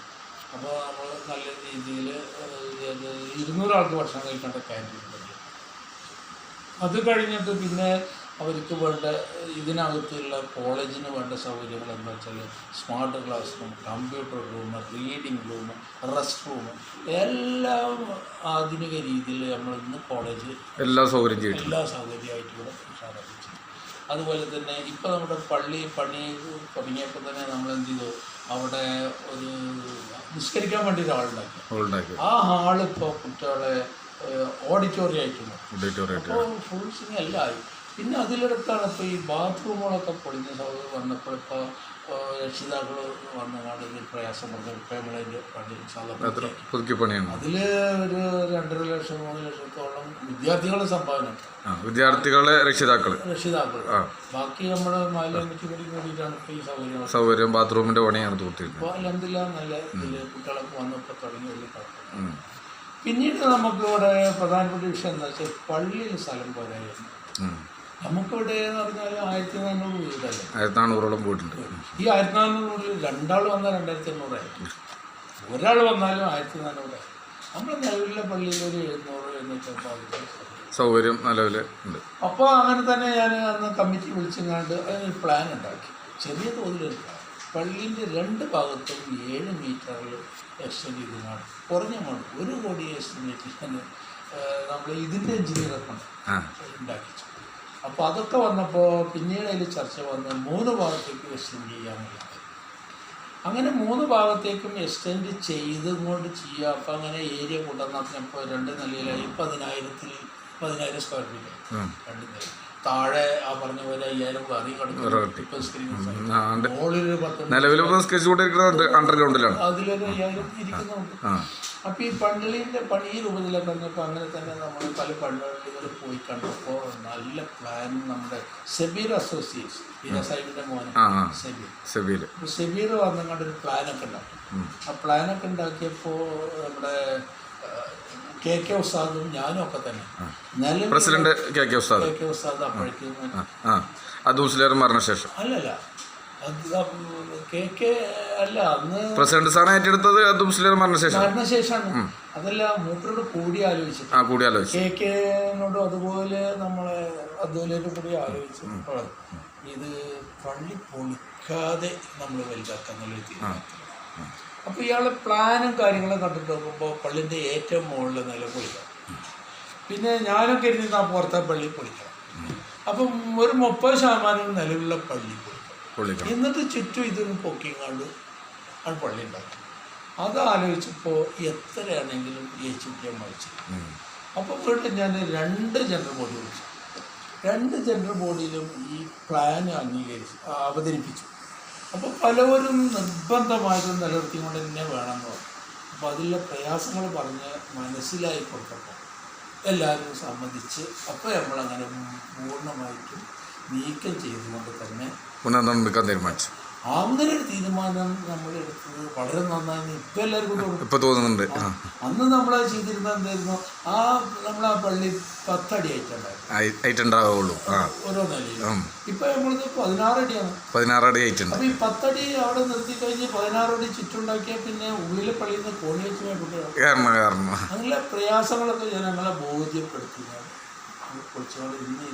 അപ്പോൾ നമ്മൾ നല്ല രീതിയിൽ 200 ആൾക്ക് ഭക്ഷണം കഴിക്കേണ്ട ക്യാൻറ്റീൻ പണി. അത് കഴിഞ്ഞിട്ട് പിന്നെ അവർക്ക് വേണ്ട ഇതിനകത്തുള്ള കോളേജിന് വേണ്ട സൗകര്യങ്ങൾ എന്താ വെച്ചാൽ smart class room, computer room, reading room, rest room, എല്ലാം ആധുനിക രീതിയിൽ നമ്മൾ ഇന്ന് കോളേജ് എല്ലാ സൗകര്യമായിട്ട് ഇവിടെ ഉഷാറാക്കി. അതുപോലെ തന്നെ ഇപ്പോൾ നമ്മുടെ പണി തുടങ്ങിയപ്പോൾ തന്നെ നമ്മൾ എന്ത് ചെയ്തു, അവിടെ ഒരു നിസ്കരിക്കാൻ വേണ്ടി ഒരു ഹാളുണ്ടാക്കി. ആ ഹാള് ഇപ്പോൾ കുട്ടികളെ ഓഡിറ്റോറിയം ആയിട്ടുണ്ട്. അപ്പോൾ ഫുൾ സിംഗ് എല്ലാം ആയി. പിന്നെ അതിലെടുത്താണ് ഇപ്പോൾ ഈ ബാത്റൂമുകളൊക്കെ പൊളിഞ്ഞ സൗകര്യം വന്നപ്പോൾ ഇപ്പോൾ രക്ഷിതാക്കൾ വന്നതാണ് ഇതിൽ പ്രയാസം പറഞ്ഞ പണി അതിൽ ഒരു 2.5 ലക്ഷം 3 ലക്ഷത്തോളം വിദ്യാർത്ഥികളുടെ സംഭാവന, വിദ്യാർത്ഥികളെ രക്ഷിതാക്കൾ ബാക്കി നമ്മൾ മാലിന്യക്ക് കൂടിയിട്ടാണ് ഇപ്പോൾ ഈ സൗകര്യം ബാത്റൂമിൻ്റെ പണിയാണ് തോന്നിയത്. അപ്പോൾ അല്ലെന്നില്ല നല്ല ഇതിൽ കുട്ടികളൊക്കെ വന്നപ്പോൾ തുടങ്ങി വലിയ കുഴപ്പം. പിന്നീട് നമുക്കിവിടെ പ്രധാനപ്പെട്ട വിഷയം എന്താ വെച്ചാൽ പള്ളിയിൽ സ്ഥലം പോരായിരുന്നു. നമുക്കിവിടെ എന്ന് പറഞ്ഞാൽ 1400 വീടല്ലേ, 1400ഓളം പോയിട്ടുണ്ട്. ഈ 1400 2 വന്നാൽ 2800 ഒരാൾ വന്നാലും 1400. നമ്മുടെ നിലവിലെ പള്ളിയിൽ ഒരു 700-750 സൗകര്യം നിലവിൽ ഉണ്ട്. അപ്പോൾ അങ്ങനെ തന്നെ ഞാൻ അന്ന് കമ്മിറ്റി വിളിച്ചങ്ങാണ്ട് അതിനൊരു പ്ലാൻ ഉണ്ടാക്കി. ചെറിയ തോതിലൊരു പ്ലാൻ. പള്ളീൻ്റെ 2 ഭാഗത്തും 7 മീറ്ററിൽ എക്സ്റ്റെൻഡ് ചെയ്തതാണ്. കുറഞ്ഞ മണ്ണ് 1 കോടി എസ്റ്റിമേറ്റ് നമ്മൾ ഇതിൻ്റെ എഞ്ചിനീയറൊക്കെ ഉണ്ടാക്കിച്ചു. അപ്പോൾ അതൊക്കെ വന്നപ്പോൾ പിന്നീട് അതിൽ ചർച്ച വന്ന് 3 ഭാഗത്തേക്ക് എക്സ്റ്റെൻഡ് ചെയ്യാമെന്നുള്ളത്. അങ്ങനെ 3 ഭാഗത്തേക്കും എക്സ്റ്റെൻഡ് ചെയ്തുകൊണ്ട് ചെയ്യുക. അപ്പോൾ അങ്ങനെ ഏരിയ കൊണ്ടുവന്നപ്പോൾ 2 നിലയിലായി 10,000 സ്ക്വയർ ഫീറ്റ് 2 നില. താഴെ ആ പറഞ്ഞ പോലെ 5000 കറി അണ്ടർഗ്രൗണ്ടിലാണ് അതിലൊരു 5000 ഇരിക്കുന്നുണ്ട്. അപ്പോൾ ഈ പള്ളിൻ്റെ പണി രൂപത്തിലൊക്കെ പറഞ്ഞപ്പോൾ അങ്ങനെ തന്നെ നമ്മൾ പല പള്ളികൾ പോയി കണ്ടപ്പോൾ നല്ല പ്ലാൻ നമ്മുടെ സെബീർ അസോസിയേറ്റ്സ് സാഹിബിൻ്റെ മോനെ സെബീർ വന്നങ്ങാണ്ട് ഒരു പ്ലാനൊക്കെ ഉണ്ടാക്കി. ആ പ്ലാനൊക്കെ ഉണ്ടാക്കിയപ്പോൾ നമ്മുടെ കെ ഉസ്താദും ഞാനും ഒക്കെ തന്നെ നിലവിൽ പ്രസിഡന്റ് കെ ഉസ്താദ്. കെ ഉസ്താദ് അപ്പോഴേക്കും അത് മുസ്ലിയാർ മരണശേഷം അല്ലല്ല കെ അല്ല അന്ന് പ്രസിഡന്റ് സ്ഥാനം ഏറ്റെടുത്തത് അത് മുസ്ലിയാർ മരണശേഷമാണ്. അതല്ല മൂപ്പരോട് കൂടി ആലോചിച്ചിട്ട് കൂടി കെനോടും അതുപോലെ നമ്മളെ അതുപോലെയും കൂടി ആലോചിച്ചു ഇത് പള്ളി പൊളിക്കാതെ നമ്മൾ വലുതാക്കാന്നുള്ളൊരു തീരുമാനത്തിൽ. അപ്പോൾ ഇയാളെ പ്ലാനും കാര്യങ്ങളും കണ്ടിട്ട് നോക്കുമ്പോൾ പള്ളിൻ്റെ ഏറ്റവും മുകളിൽ നില പൊളിക്കണം. പിന്നെ ഞാനൊക്കെ ഇരുന്ന് ആ പുറത്തെ പള്ളി പൊളിക്കണം. അപ്പം ഒരു 30% നിലവിലുള്ള പള്ളി പൊളിക്കണം. എന്നിട്ട് ചുറ്റും ഇതൊന്ന് പൊക്കിങ്ങാണ്ട് ആണ് പള്ളി ഉണ്ടാക്കും. അത് ആലോചിച്ചപ്പോൾ എത്രയാണെങ്കിലും ഏച്ചിക്കാൻ മരിച്ചു. അപ്പോൾ വീണ്ടും ഞാൻ 2 ജനറൽ ബോഡി വിളിച്ചു. 2 ജനറൽ ബോഡിയിലും ഈ പ്ലാൻ അവതരിപ്പിച്ചു. അപ്പോൾ പലവരും നിർബന്ധമായിട്ടും നിലനിർത്തിക്കൊണ്ട് തന്നെ വേണമെന്ന് പറഞ്ഞു. അപ്പോൾ അതിലെ പ്രയാസങ്ങൾ പറഞ്ഞ് മനസ്സിലായി കൊടുത്തപ്പോൾ എല്ലാവരും സമ്മതിച്ച് അപ്പോൾ നമ്മളങ്ങനെ പൂർണ്ണമായിട്ടും നീക്കം ചെയ്തുകൊണ്ട് തന്നെ പുനർനിർമ്മിക്കാൻ തീരുമാനിച്ചു. അങ്ങനെ ഒരു തീരുമാനം നമ്മൾ എടുത്തത് വളരെ നന്നായി ഇപ്പോൾ എല്ലാവർക്കും ഇപ്പോൾ തോന്നുന്നുണ്ട്. അന്ന് നമ്മളത് ചെയ്തിരുന്നത് എന്തായിരുന്നു, നമ്മളാ പള്ളി 10 അടി ആയിട്ടുണ്ടാവുള്ളൂ ഓരോ നിലയിലും. ഇപ്പം നമ്മളിത് 16 അടിയാണ്. 16 അടി ആയിട്ടുണ്ട്. അപ്പോൾ ഈ 10 അടി അവിടെ നിർത്തി കഴിഞ്ഞ് 16 അടി ചുറ്റുണ്ടാക്കിയാൽ പിന്നെ ഉള്ളിലെ പള്ളിയിൽ നിന്ന് കോണി വെച്ച് കുട്ടികൾ അങ്ങനെ പ്രയാസങ്ങളൊക്കെ ജനങ്ങളെ ബോധ്യപ്പെടുത്തുകയാണ്. കുറച്ചുകൂടെ ഇന്ന് ഈ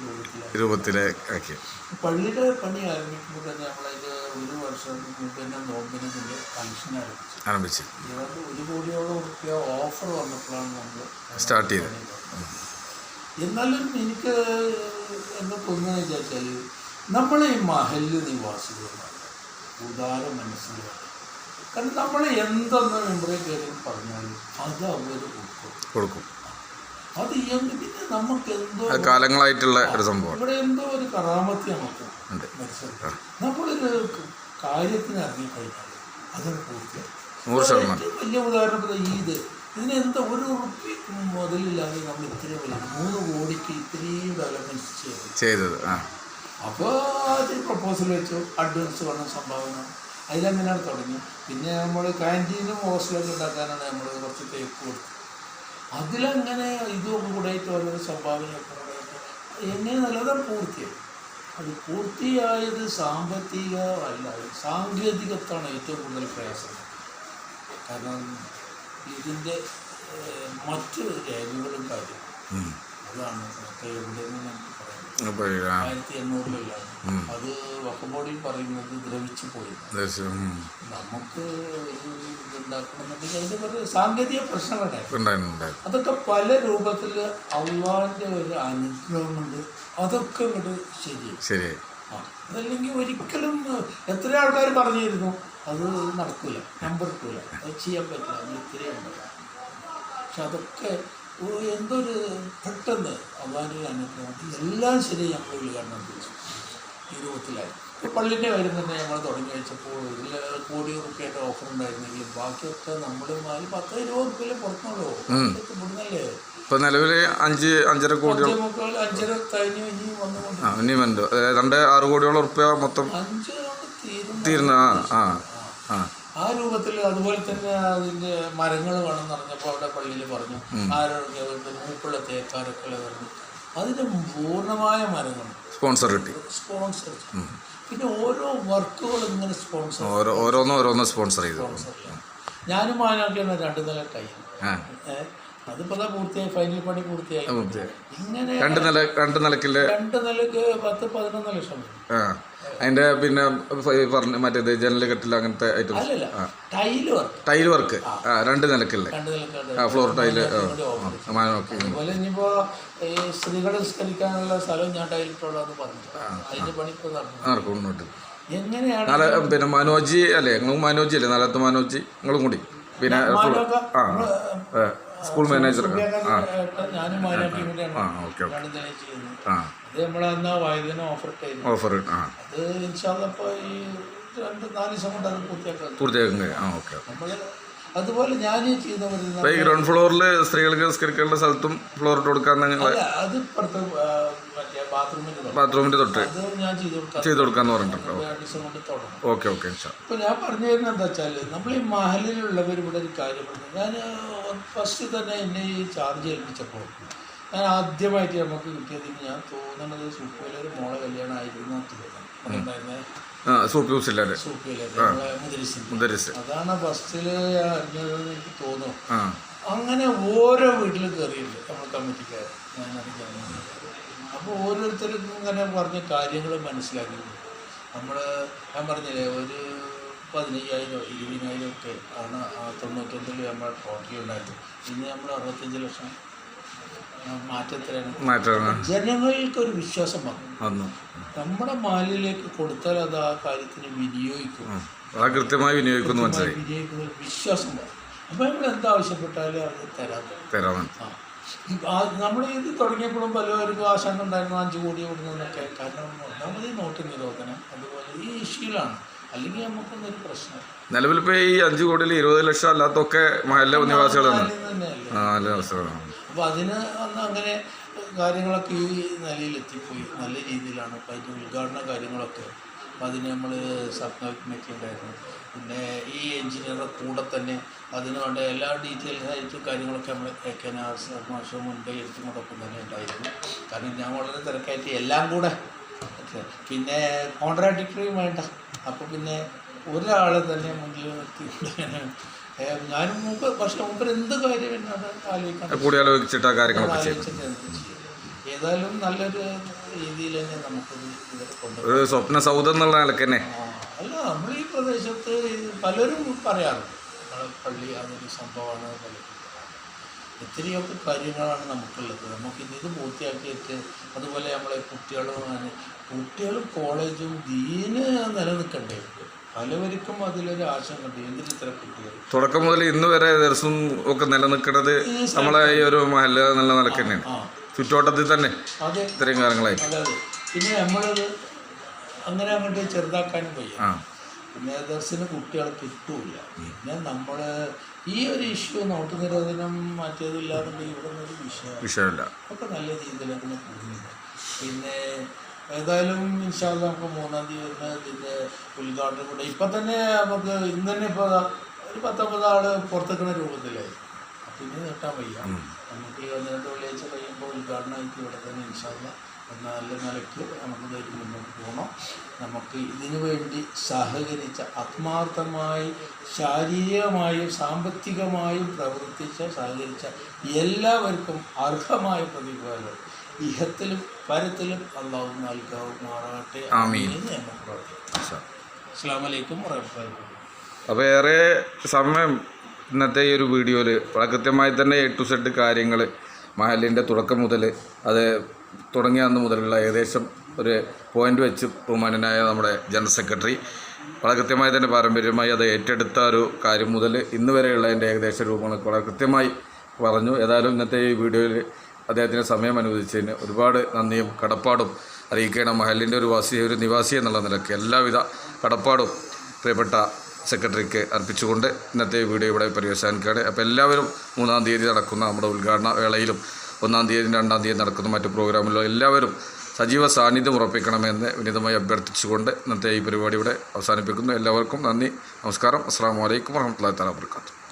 രൂപത്തിലാക്കി പള്ളിയുടെ പണി ആരംഭിക്കുമ്പോൾ തന്നെ നമ്മളത് 1 വർഷം മുമ്പ് തന്നെ നോമ്പിന് കണക്ഷൻ ആരംഭിച്ചു. ഏതാണ്ട് 1 കോടിയോളം റുപ്യ ഓഫർ വന്നപ്പോഴാണ് നമ്മൾ സ്റ്റാർട്ട് ചെയ്തത്. എന്നാലും എനിക്ക് എന്താ തോന്നുന്നത് വിചാരിച്ചാൽ നമ്മൾ ഈ മഹല്ല് നിവാസികളാണ് ഉദാര മനസ്സിലാണ്. കാരണം നമ്മൾ എന്തെന്ന് മെമ്പറെ കയറി പറഞ്ഞാലും അത് അവർ കൊടുക്കും. അത് പിന്നെ നമുക്ക് എന്തോ കാലങ്ങളായിട്ടുള്ള ഒരു സംഭവം ഇവിടെ എന്തോ ഒരു കറാമത്തി നമുക്ക് മനസ്സിലാക്കാം. നമ്മളൊരു കാര്യത്തിന് ഇറങ്ങിക്കഴിഞ്ഞാൽ അതൊരു പൂർത്തിയായി. 100% വലിയ ഉദാഹരണം ഇതിനെന്താ ഒരു റുപ്പി മുതലില്ലാതെ നമ്മൾ ഇത്രയും വലിയ 3 കോടിക്ക് ഇത്രയും ഡെവലപ്മെൻറ്റ്സ് ചെയ്തത്. അപ്പോൾ അത് പ്രപ്പോസൽ വെച്ചു, അഡ്വാൻസ് വേണം, സംഭാവന, അതിലങ്ങനെയാണ് തുടങ്ങി. പിന്നെ നമ്മൾ ക്യാൻറ്റീനും ഹോസ്റ്റലൊക്കെ ഉണ്ടാക്കാനാണ് നമ്മൾ കുറച്ച് തേക്ക് കൊടുത്തത്. അതിലങ്ങനെ ഇതൊക്കെ കൂടെയായിട്ട് ഓരോ സംഭാവനയൊക്കെ കൂടെയായിട്ട് എങ്ങനെ നല്ലതാണ് പൂർത്തിയായി. അത് പൂർത്തിയായത് സാമ്പത്തിക അല്ല, സാങ്കേതികത്താണ് ഏറ്റവും കൂടുതൽ പ്രയാസം. കാരണം ഇതിൻ്റെ മറ്റ് രേഖകളും കാര്യം അതാണ് എവിടെയെന്ന് നമുക്ക് പറയാം. 1800-ലാണ് അത് വഖഫ് ബോർഡിൽ പറയുന്നത് ദ്രവിച്ചു പോയി. നമുക്ക് ഇതുണ്ടാക്കണമെന്നുണ്ടെങ്കിൽ അതിൻ്റെ കുറേ സാങ്കേതിക പ്രശ്നങ്ങളുണ്ടായിരുന്നു. അതൊക്കെ പല രൂപത്തിൽ അള്ളാഹിൻ്റെ ഒരു അനുഗ്രഹം കൊണ്ട് അതൊക്കെ ഇങ്ങോട്ട് ശരിയായി. അതല്ലെങ്കിൽ ഒരിക്കലും എത്ര ആൾക്കാർ പറഞ്ഞിരുന്നു അത് നടക്കില്ല, നമ്പർ കിട്ടില്ല, അത് ചെയ്യാൻ പറ്റില്ല, അത് ഇത്രയും ഉണ്ടാവില്ല. പക്ഷെ അതൊക്കെ എന്തൊരു പെട്ടെന്ന് അള്ളാഹിൻ്റെ അനുഗ്രഹം എല്ലാം ശരി. ഞങ്ങൾ ഉദ്ഘാടനം ചെയ്തു ഈ രൂപത്തിലായി. പള്ളിൻ്റെ കാര്യം തന്നെ ഞങ്ങൾ തുടങ്ങി വെച്ചപ്പോൾ ഇതിൽ 1 കോടി റുപ്യയുടെ ഓഫർ ഉണ്ടായിരുന്നെങ്കിലും ബാക്കിയൊക്കെ നമ്മൾ 10-20 റുപ്യയിലെ പുറത്തുള്ളൂ. ഇവിടുന്നല്ലേ ഇപ്പം നിലവിൽ 5-5.5 കോടി 5.5 കഴിഞ്ഞ് ഇനി വന്നുകൊണ്ട് 6 കോടിയോളം റുപ്യ മൊത്തം 5 തീരുന്ന. ആ രൂപത്തിൽ. അതുപോലെ തന്നെ അതിൻ്റെ മരങ്ങൾ വേണമെന്ന് പറഞ്ഞപ്പോൾ അവിടെ പള്ളിയിൽ പറഞ്ഞു ആരോഗ്യ മൂപ്പുള്ള തേക്കാരൊക്കെ പറഞ്ഞു അതിന് പൂർണ്ണമായ മരങ്ങൾ സ്പോൺസർ കിട്ടി. പിന്നെ ഓരോ വർക്കുകൾ ഇങ്ങനെ ഓരോന്ന് സ്പോൺസർ ചെയ്തു. ഞാനും മാനാക്കിയാണ് 2 നില കൈ. അതിപ്പോൾ പൂർത്തിയായി, ഫൈനൽ പണി പൂർത്തിയായി. ഇങ്ങനെ 2 നിലക്ക് 10-11 ലക്ഷം. അതിന്റെ പിന്നെ മറ്റേത് ജനൽ കെട്ടിൽ അങ്ങനത്തെ ഐറ്റംസ്. ടൈൽ വർക്ക് 2 നിലക്കല്ലേ, ഫ്ലോർ ടൈല്. അതുപോലെ ഇനിയിപ്പോ സ്ത്രീകൾ നിസ്കരിക്കാനുള്ള സ്ഥലം ഞാൻ ടൈലിട്ടോളാന്ന് പറഞ്ഞു. അതിന്റെ പണി ഇപ്പൊ നടക്കും. എങ്ങനെയാണ് പിന്നെ മനോജി അല്ലേ, നിങ്ങൾ മനോജി അല്ലേ, നാലത്ത് മനോജി നിങ്ങളും കൂടി, പിന്നെ സ്കൂൾ മാനേജർ. ഞാനും മാനാക്കി കൂടിയാണ് ചെയ്യുന്നത്. അത് നമ്മളെന്നാ വൈദ്യുതി ഓഫർ അത് ഇൻഷാല്ലാ ഇപ്പോൾ ഈ 2-4 ദിവസം കൊണ്ട് അത് പൂർത്തിയാക്കാം. നമ്മൾ അതുപോലെ ഞാൻ ചെയ്ത വരുന്ന അപ്പോൾ ഈ ഗ്രൗണ്ട് ഫ്ലോറിൽ സ്ത്രീകൾക്ക് നിസ്കരിക്കേണ്ട സ്ഥലത്തും ഫ്ലോർ ഇട്ട് കൊടുക്കാൻ നിങ്ങൾ അല്ല അത് ഇപ്പുറത്ത് മറ്റേ ബാത്റൂമിൻ്റെ തൊട്ട് അത് ഞാൻ ചെയ്ത് കൊടുക്കാന്ന് പറഞ്ഞിട്ടുണ്ടോ? 2 ദിവസം കൊണ്ട് തുടങ്ങും. Okay okay. ഇപ്പം ഞാൻ പറഞ്ഞു തരുന്നത് എന്താ വെച്ചാൽ നമ്മൾ ഈ മഹലിലുള്ളവർ ഇവിടെ ഒരു കാര്യം പറഞ്ഞു. ഞാൻ ഫസ്റ്റ് തന്നെ എന്നെ ഈ ചാർജ് ഏൽപ്പിച്ചപ്പോൾ ഞാൻ ആദ്യമായിട്ട് നമുക്ക് കിട്ടിയതിന് ഞാൻ തോന്നുന്നത് സൂപ്പിയിലൊരു മോളെ കല്യാണം ആയിരുന്നു തോന്നുന്നു. സൂപ്പിയിലെ മുദരിസ് അതാണ് ഫസ്റ്റിൽ അറിഞ്ഞതെന്ന് എനിക്ക് തോന്നുന്നു. അങ്ങനെ ഓരോ വീട്ടിലും കയറിയിട്ടുണ്ട് നമ്മൾ കമ്മിറ്റിക്കാർ. അപ്പോൾ ഓരോരുത്തർക്കും ഇങ്ങനെ പറഞ്ഞ കാര്യങ്ങൾ മനസ്സിലാക്കി. ഞാൻ പറഞ്ഞില്ലേ ഒരു 15,000 20,000 ഒക്കെ ആണ് 91 നമ്മൾ ടോട്ടൽ ഉണ്ടായിരുന്നു. ഇന്ന് നമ്മൾ 65 ലക്ഷം മാറ്റത്തിലാണ്. ജനങ്ങൾക്കൊരു വിശ്വാസം വന്നു നമ്മുടെ മാലിലേക്ക് കൊടുത്താൽ അത് ആ കാര്യത്തിന് വിനിയോഗിക്കും, കൃത്യമായി വിനിയോഗിക്കുന്ന വിശ്വാസം വന്നു. അപ്പോൾ നമ്മൾ എന്താവശ്യപ്പെട്ടാലും അത് തരാൻ. നമ്മൾ ഇത് തുടങ്ങിയപ്പോഴും പലവർക്കും ആശങ്ക ഉണ്ടായിരുന്നു 5 കോടി കൊടുക്കുന്നതൊക്കെ. കാരണം ഒന്നാമത് ഈ നോട്ട് നിരോധനം അതുപോലെ ഈ ഇഷ്യൂലാണ്. അല്ലെങ്കിൽ നമുക്കൊന്നൊരു പ്രശ്നം. നിലവിലിപ്പോൾ ഈ 5 കോടിയിൽ 20 ലക്ഷം അല്ലാത്തൊക്കെ മഹല്ല നിവാസികളാണ്. അപ്പോൾ അതിന് അന്ന് അങ്ങനെ കാര്യങ്ങളൊക്കെ ഈ നിലയിൽ എത്തിപ്പോയി. നല്ല രീതിയിലാണ് ഇപ്പോൾ അതിൻ്റെ ഉദ്ഘാടന കാര്യങ്ങളൊക്കെ. അപ്പോൾ അതിന് നമ്മൾ സബ് കമ്മിറ്റി ഉണ്ടായിരുന്നു. പിന്നെ ഈ എഞ്ചിനീയറുടെ കൂടെ തന്നെ അതിന് വേണ്ട എല്ലാ ഡീറ്റെയിൽസ് ആയിട്ട് കാര്യങ്ങളൊക്കെ നമ്മൾ മാസം മുൻപേ എടുത്തുകൊണ്ടൊപ്പം തന്നെ ഉണ്ടായിരുന്നു. കാരണം ഞാൻ വളരെ തിരക്കായിട്ട് എല്ലാം കൂടെ പിന്നെ കോൺട്രാഡിക്ടറിയും വേണ്ട. അപ്പോൾ പിന്നെ ഒരാളെ തന്നെ മുന്നിൽ നിർത്തിക്കൊണ്ട് ഞാനും പക്ഷെ മുമ്പ് എന്ത് കാര്യം എന്നത് ആലോചിച്ചിട്ട് ഏതായാലും നല്ലൊരു രീതിയിൽ തന്നെ നമുക്കൊരു ഒരു സ്വപ്ന സൗധം എന്നുള്ള നിലക്ക് തന്നെ. അല്ല നമ്മൾ ഈ പ്രദേശത്ത് പലരും പറയാറുണ്ട് നമ്മളെ പള്ളി അതൊരു സംഭവമാണ്. പലരും ഒത്തിരിയൊക്കെ കാര്യങ്ങളാണ് നമുക്കുള്ളത്. നമുക്കിത് പൂർത്തിയാക്കിയിട്ട് അതുപോലെ നമ്മളെ കുട്ടികളും കോളേജും ദീന് നിലനിൽക്കണ്ടേ. പലവർക്കും അതിലൊരു ആശങ്കയുണ്ട്. എന്തിന് ഇത്ര കുട്ടികൾ തുടക്കം മുതൽ ഇന്ന് വരെ ദിവസം ഒക്കെ നിലനിൽക്കുന്നത് നമ്മളെ ഈ ഒരു മഹല്ല എന്നുള്ള നിലക്ക് തന്നെയാണ്. ചുറ്റോട്ടത്തിൽ തന്നെ ഇത്രയും കാര്യങ്ങളായി. അതെ. പിന്നെ നമ്മളത് അങ്ങനെ അങ്ങോട്ട് ചെറുതാക്കാനും വയ്യ. പിന്നെ ദർശന കുട്ടികളെ കിട്ടൂല. പിന്നെ നമ്മൾ ഈ ഒരു ഇഷ്യൂ നോട്ട് നിരോധനം മാറ്റിയതില്ലാന്നുണ്ടെങ്കിൽ ഇവിടെ ഒരു വിഷയമില്ല. ഒക്കെ നല്ല രീതിയിൽ അങ്ങനെ പോകുന്നില്ല. പിന്നെ ഏതായാലും ഇൻഷാ അല്ലാഹ് നമുക്ക് 3-ാം തീയതി വരുന്ന ഇതിൻ്റെ ഉദ്ഘാടനം കൂടെ ഇപ്പം തന്നെ നമുക്ക് ഇന്ന് തന്നെ ഇപ്പോൾ ഒരു 19 ആൾ പുറത്തേക്കുന്ന രൂപത്തിലായി. അപ്പം ഇനി നീട്ടാൻ വയ്യ. നമുക്ക് ഈ 12 വെള്ളിയാഴ്ച കഴിയുമ്പോൾ ഉദ്ഘാടനമായിട്ട് ഇവിടെ തന്നെ ഇൻഷാ അല്ലാഹ് നല്ല നിലയ്ക്ക് നമുക്കിതായിട്ട് മുന്നോട്ട് പോകണം. നമുക്ക് ഇതിനു വേണ്ടി സഹകരിച്ച ആത്മാർത്ഥമായി ശാരീരികമായും സാമ്പത്തികമായും സഹകരിച്ച എല്ലാവർക്കും അർഹമായ പ്രതിഫലം ഇഹത്തിലും പരത്തിലും അല്ലാഹു നൽകുമാറാകട്ടെ. അസ്സലാമു അലൈക്കും വറഹ്മത്തുള്ളാഹി. അപ്പോൾ ഏറെ സമയം ഇന്നത്തെ ഈ ഒരു വീഡിയോയിൽ വളരെ കൃത്യമായി തന്നെ A to Z കാര്യങ്ങൾ മഹലിൻ്റെ തുടക്കം മുതൽ അത് തുടങ്ങിയ അന്ന് മുതലുള്ള ഏകദേശം ഒരു പോയിൻ്റ് വെച്ച് ബഹുമാനനായ നമ്മുടെ ജനറൽ സെക്രട്ടറി വളരെ കൃത്യമായി തന്നെ പാരമ്പര്യമായി അത് ഏറ്റെടുത്ത ഒരു കാര്യം മുതൽ ഇന്ന് വരെയുള്ളതിൻ്റെ ഏകദേശ രൂപങ്ങളൊക്കെ വളരെ കൃത്യമായി പറഞ്ഞു. ഏതായാലും ഇന്നത്തെ ഈ വീഡിയോയിൽ അദ്ദേഹത്തിന് സമയം അനുവദിച്ചതിന് ഒരുപാട് നന്ദിയും കടപ്പാടും അറിയിക്കണം. മഹലിൻ്റെ ഒരു നിവാസി എന്നുള്ള നിലയ്ക്ക് എല്ലാവിധ കടപ്പാടും പ്രിയപ്പെട്ട സെക്രട്ടറിക്ക് അർപ്പിച്ചുകൊണ്ട് ഇന്നത്തെ വീഡിയോ ഇവിടെ പര്യവസാനിക്കുകയാണ്. അപ്പോൾ എല്ലാവരും 3-ാം തീയതി നടക്കുന്ന നമ്മുടെ ഉദ്ഘാടന വേളയിലും 1-ാം തീയതി 2-ാം തീയതി നടക്കുന്ന മറ്റു പ്രോഗ്രാമിലും എല്ലാവരും സജീവ സാന്നിധ്യം ഉറപ്പിക്കണമെന്ന് വിനീതമായി അഭ്യർത്ഥിച്ചുകൊണ്ട് ഇന്നത്തെ ഈ പരിപാടി ഇവിടെ അവസാനിപ്പിക്കുന്നു. എല്ലാവർക്കും നന്ദി, നമസ്കാരം. അസ്സലാമു അലൈക്കും വറഹ്മത്തുള്ളാഹി തആല വബറകാതുഹു.